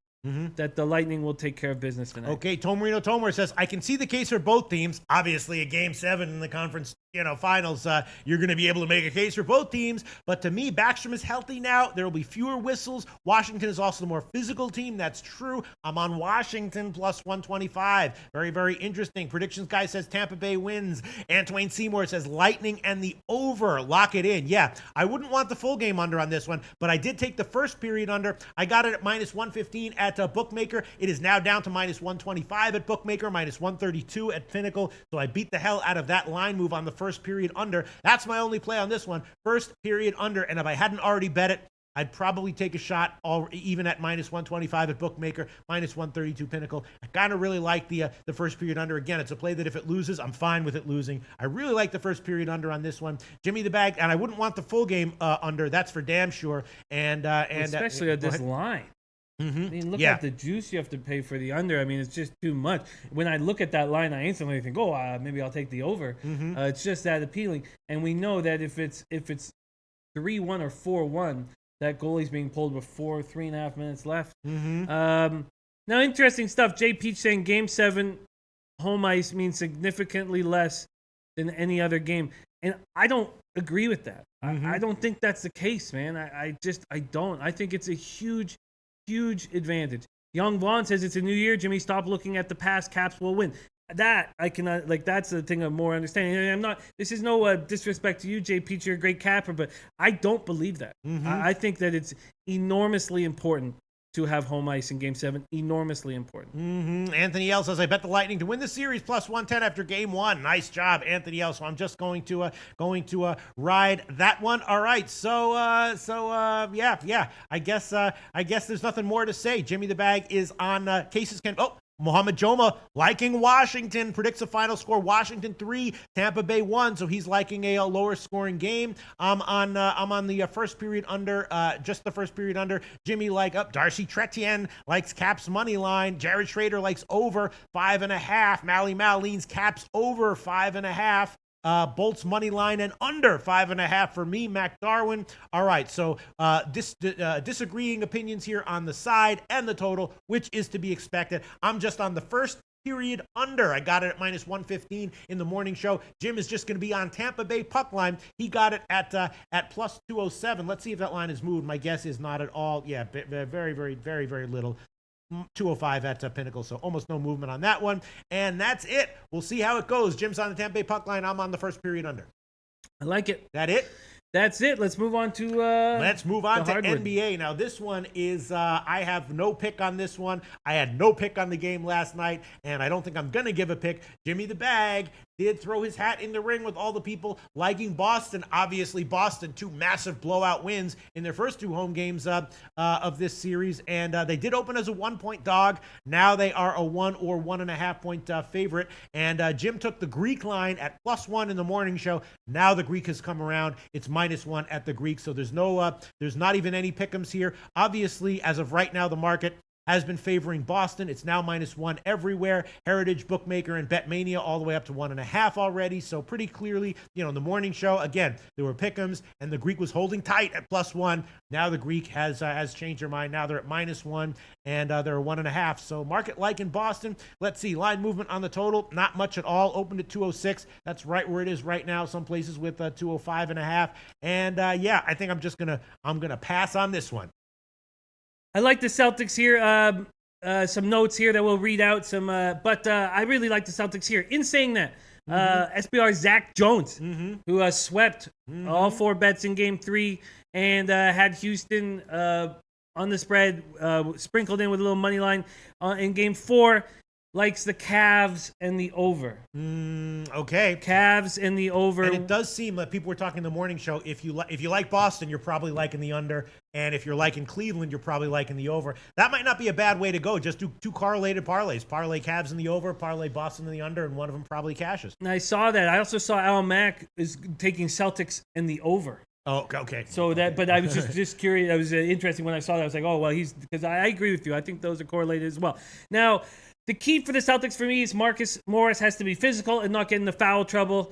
that the Lightning will take care of business tonight. Okay, Tomarino Tomer says, I can see the case for both teams. Obviously, a Game 7 in the conference finals, you're going to be able to make a case for both teams. But to me, Backstrom is healthy now. There will be fewer whistles. Washington is also the more physical team. That's true. I'm on Washington plus 125. Very, very interesting. Predictions guy says Tampa Bay wins. Antoine Seymour says Lightning and the over. Lock it in. Yeah, I wouldn't want the full game under on this one, but I did take the first period under. I got it at minus 115 at Bookmaker. It is now down to minus 125 at Bookmaker, minus 132 at Pinnacle. So I beat the hell out of that line move on the first period under. That's my only play on this one. First period under. And if I hadn't already bet it, I'd probably take a shot even at minus 125 at Bookmaker, minus 132 Pinnacle. I kind of really like the first period under. Again, it's a play that if it loses, I'm fine with it losing. I really like the first period under on this one. Jimmy the Bag, and I wouldn't want the full game under. That's for damn sure. And especially at this line. I mean, look at the juice you have to pay for the under. I mean, it's just too much. When I look at that line, I instantly think, maybe I'll take the over. It's just that appealing. And we know that if it's 3-1 or 4-1, that goalie's being pulled with 3.5 minutes left. Now, interesting stuff. Jay Peach saying Game 7 home ice means significantly less than any other game. And I don't agree with that. I don't think that's the case, man. I don't. I think it's a huge advantage. Young Vaughn says it's a new year. Jimmy, stop looking at the past. Caps will win. That I cannot, that's the thing I'm more understanding. I'm not, this is no disrespect to you, Jay Peach, you're a great capper, but I don't believe that. I think that it's enormously important to have home ice in Game 7. Enormously important. Anthony L says, I bet the Lightning to win the series plus 110 after Game 1. Nice job, Anthony L. So I'm just going to ride that one. All right. So yeah. I guess there's nothing more to say. Jimmy the Bag is on cases can. Mohamed Joma liking Washington, predicts a final score Washington 3, Tampa Bay 1. So he's liking a lower scoring game. I'm on the first period under, just the first period under. Jimmy Darcy Tretienne likes Caps money line. Jared Schrader likes over 5.5. Mally Mal leans Caps over 5.5. Bolts money line and under 5.5 for me, Mac Darwin. All right, so disagreeing opinions here on the side and the total, which is to be expected. I'm just on the first period under. I got it at minus 115 in the morning show. Jim is just going to be on Tampa Bay puck line. He got it at plus 207. Let's see if that line is moved. My guess is not at all. Yeah, very, very, very, very little. 205 at Pinnacle, so almost no movement on that one. And that's it. We'll see how it goes. Jim's on the Tampa Bay puck line. I'm on the first period under. I like it. That it? That's it. Let's move on to NBA. Now, this one is, I have no pick on this one. I had no pick on the game last night, and I don't think I'm going to give a pick. Jimmy the Bag did throw his hat in the ring with all the people liking Boston. Obviously, Boston, 2 massive blowout wins in their first 2 home games of this series, and they did open as a 1-point dog. Now they are a 1 or 1.5 point favorite, and Jim took the Greek line at plus 1 in the morning show. Now the Greek has come around. It's minus 1 at the Greek, so there's not even any pick'ems here. Obviously, as of right now, the market has been favoring Boston. It's now minus 1 everywhere. Heritage, Bookmaker, and Betmania all the way up to 1.5 already. So pretty clearly, in the morning show, again, there were pick'ems, and the Greek was holding tight at plus 1. Now the Greek has changed their mind. Now they're at minus 1, and they're 1.5. So market like in Boston. Let's see, line movement on the total, not much at all. Opened at 206. That's right where it is right now. Some places with 205.5. And I think I'm gonna pass on this one. I like the Celtics here. Some notes here that we'll read out. But I really like the Celtics here. In saying that, SBR Zach Jones, who swept all 4 bets in Game 3 and had Houston on the spread, sprinkled in with a little money line in Game 4. likes the Cavs and the over. Okay. Cavs and the over. And it does seem like people were talking in the morning show. If you like Boston, you're probably liking the under, and if you're liking Cleveland, you're probably liking the over. That might not be a bad way to go. Just do two correlated parlays: parlay Cavs in the over, parlay Boston in the under, and one of them probably cashes. And I saw that. I also saw Al Mack is taking Celtics in the over. Oh, okay. So that, but I was just curious. That was interesting when I saw that. I was like, oh well, because I agree with you. I think those are correlated as well. Now, the key for the Celtics for me is Marcus Morris has to be physical and not get into foul trouble.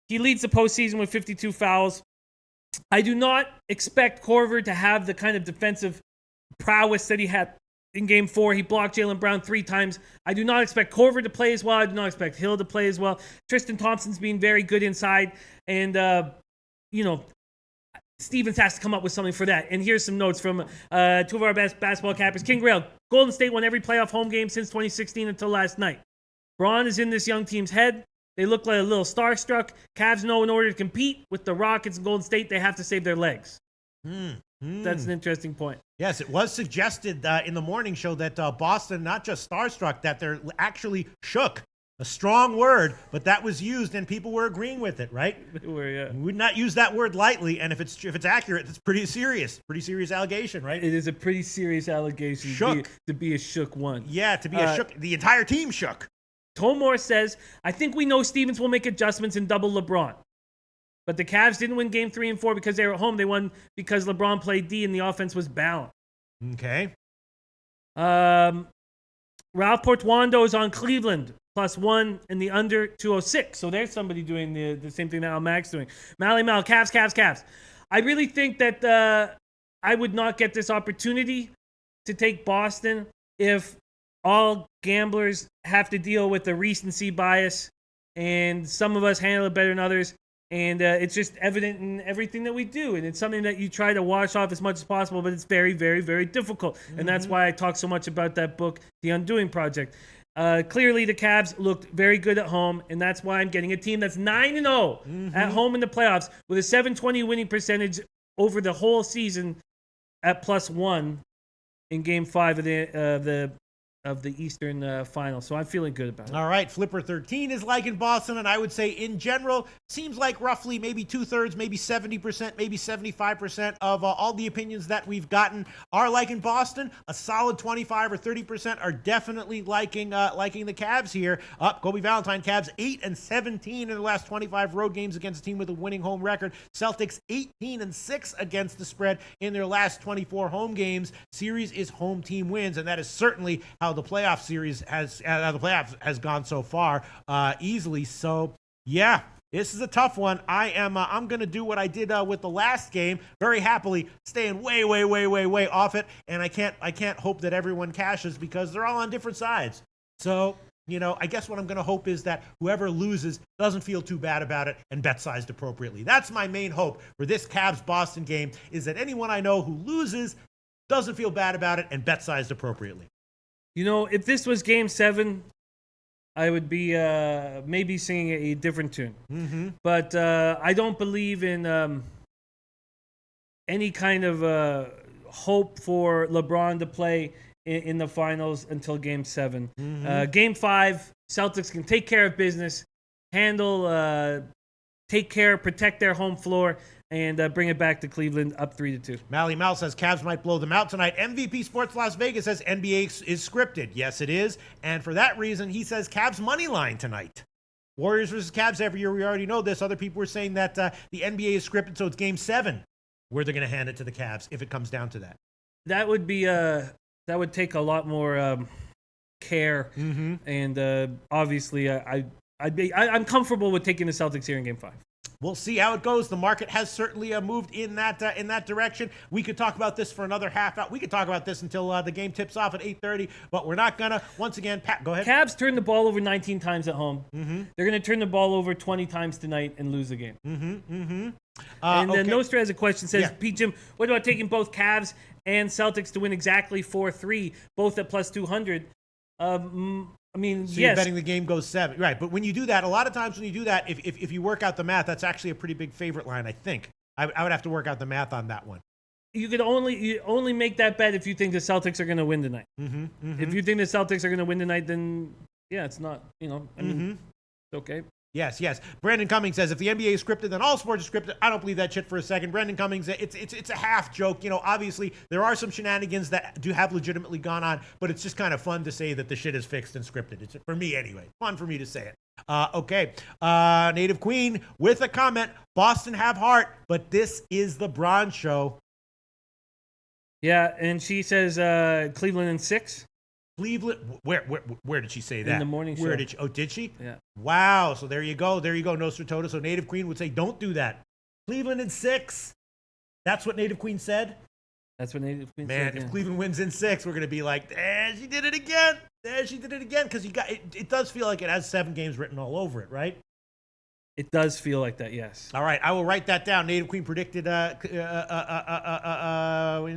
He leads the postseason with 52 fouls. I do not expect Korver to have the kind of defensive prowess that he had in Game 4. He blocked Jaylen Brown 3 times. I do not expect Korver to play as well. I do not expect Hill to play as well. Tristan Thompson's being very good inside. And, Stevens has to come up with something for that. And here's some notes from 2 of our best basketball cappers. King Grail, Golden State won every playoff home game since 2016 until last night. Braun is in this young team's head. They look like a little starstruck. Cavs know in order to compete with the Rockets and Golden State, they have to save their legs. That's an interesting point. Yes, it was suggested in the morning show that Boston, not just starstruck, that they're actually shook. A strong word, but that was used, and people were agreeing with it, right? They were, yeah. We would not use that word lightly, and if it's accurate, it's pretty serious allegation, right? It is a pretty serious allegation Shook. to be a shook one. Yeah, to be a shook. The entire team shook. Tomor says, I think we know Stevens will make adjustments and double LeBron. But the Cavs didn't win Game 3 and 4 because they were at home. They won because LeBron played D and the offense was balanced. Okay. Ralph Portuondo is on Cleveland. +1 in the under 206. So there's somebody doing the same thing that Al Mac's doing. Mally Mal, Cavs. I really think that I would not get this opportunity to take Boston if all gamblers have to deal with the recency bias, and some of us handle it better than others. And it's just evident in everything that we do. And it's something that you try to wash off as much as possible, but it's very, very, very difficult. And that's why I talk so much about that book, The Undoing Project. Clearly, the Cavs looked very good at home, and that's why I'm getting a team that's 9-0 at home in the playoffs with a .720 winning percentage over the whole season at +1 in Game 5 of the Eastern Final. So I'm feeling good about it. All right, Flipper 13 is liking Boston, and I would say in general, seems like roughly maybe 2/3, maybe 70%, maybe 75% of all the opinions that we've gotten are liking Boston. A solid 25 or 30% are definitely liking the Cavs here. Kobe Valentine, Cavs 8-17 in the last 25 road games against a team with a winning home record. Celtics 18-6 against the spread in their last 24 home games. Series is home team wins, and that is certainly how the playoff series has gone so far, easily. So yeah, this is a tough one. I'm gonna do what I did with the last game, very happily staying way off it, and I can't hope that everyone cashes because they're all on different sides. So I guess what I'm gonna hope is that whoever loses doesn't feel too bad about it and bet sized appropriately. That's my main hope for this Cavs Boston game, is that anyone I know who loses doesn't feel bad about it and bet sized appropriately. If this was Game 7, I would be maybe singing a different tune. But I don't believe in any kind of hope for LeBron to play in the finals until Game 7. Game 5, Celtics can take care of business, take care, protect their home floor, and bring it back to Cleveland up 3-2. Mally Mal says Cavs might blow them out tonight. MVP Sports Las Vegas says NBA is scripted. Yes, it is. And for that reason, he says Cavs money line tonight. Warriors versus Cavs every year. We already know this. Other people were saying that the NBA is scripted, so it's Game 7 where they're going to hand it to the Cavs if it comes down to that. That would be that would take a lot more care. And obviously, I'm comfortable with taking the Celtics here in Game 5. We'll see how it goes. The market has certainly moved in that direction. We could talk about this for another half hour. We could talk about this until the game tips off at 8:30, but we're not gonna. Once again, Pat, go ahead. Cavs turned the ball over 19 times at home. They're gonna turn the ball over 20 times tonight and lose the game. And then Nostra has a question. Says, Pete Jim, what about taking both Cavs and Celtics to win exactly 4-3, both at +200? So you're betting the game goes 7, right? But when you do that, a lot of times when you do that, if you work out the math, that's actually a pretty big favorite line. I think I would have to work out the math on that one. you only make that bet if you think the Celtics are going to win tonight. If you think the Celtics are going to win tonight, then yeah, it's not. I mean, it's okay. Yes. Brandon Cummings says, if the NBA is scripted, then all sports are scripted. I don't believe that shit for a second. Brandon Cummings, it's a half joke. Obviously there are some shenanigans that do have legitimately gone on, but it's just kind of fun to say that the shit is fixed and scripted. It's for me anyway. Fun for me to say it. Okay. Native Queen with a comment. Boston have heart, but this is the Bron show. Yeah, and she says Cleveland in 6. Cleveland, where did she say that? In the morning show. Where did she? Oh, did she? Yeah. Wow. So there you go. Nostratoda. So Native Queen would say, don't do that. Cleveland in 6. That's what Native Queen said. That's what Native Queen said. Man, if Cleveland wins in 6, we're gonna be like, she did it again. She did it again. Because it does feel like it has 7 games written all over it, right? It does feel like that, yes. All right, I will write that down. Native Queen predicted in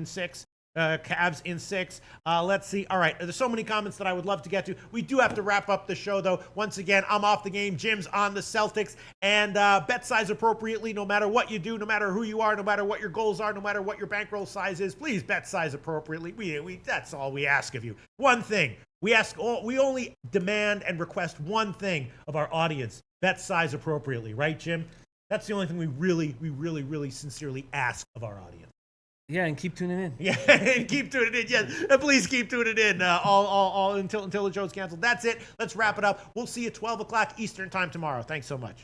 6. Cavs in 6. Let's see. All right. There's so many comments that I would love to get to. We do have to wrap up the show, though. Once again, I'm off the game. Jim's on the Celtics. And bet size appropriately, no matter what you do, no matter who you are, no matter what your goals are, no matter what your bankroll size is. Please bet size appropriately. That's all we ask of you. One thing. We only demand and request one thing of our audience. Bet size appropriately. Right, Jim? That's the only thing we really sincerely ask of our audience. Yeah, and keep tuning in. Yeah, and keep tuning in. Yes, please keep tuning in all until the show's canceled. That's it. Let's wrap it up. We'll see you 12 o'clock Eastern time tomorrow. Thanks so much.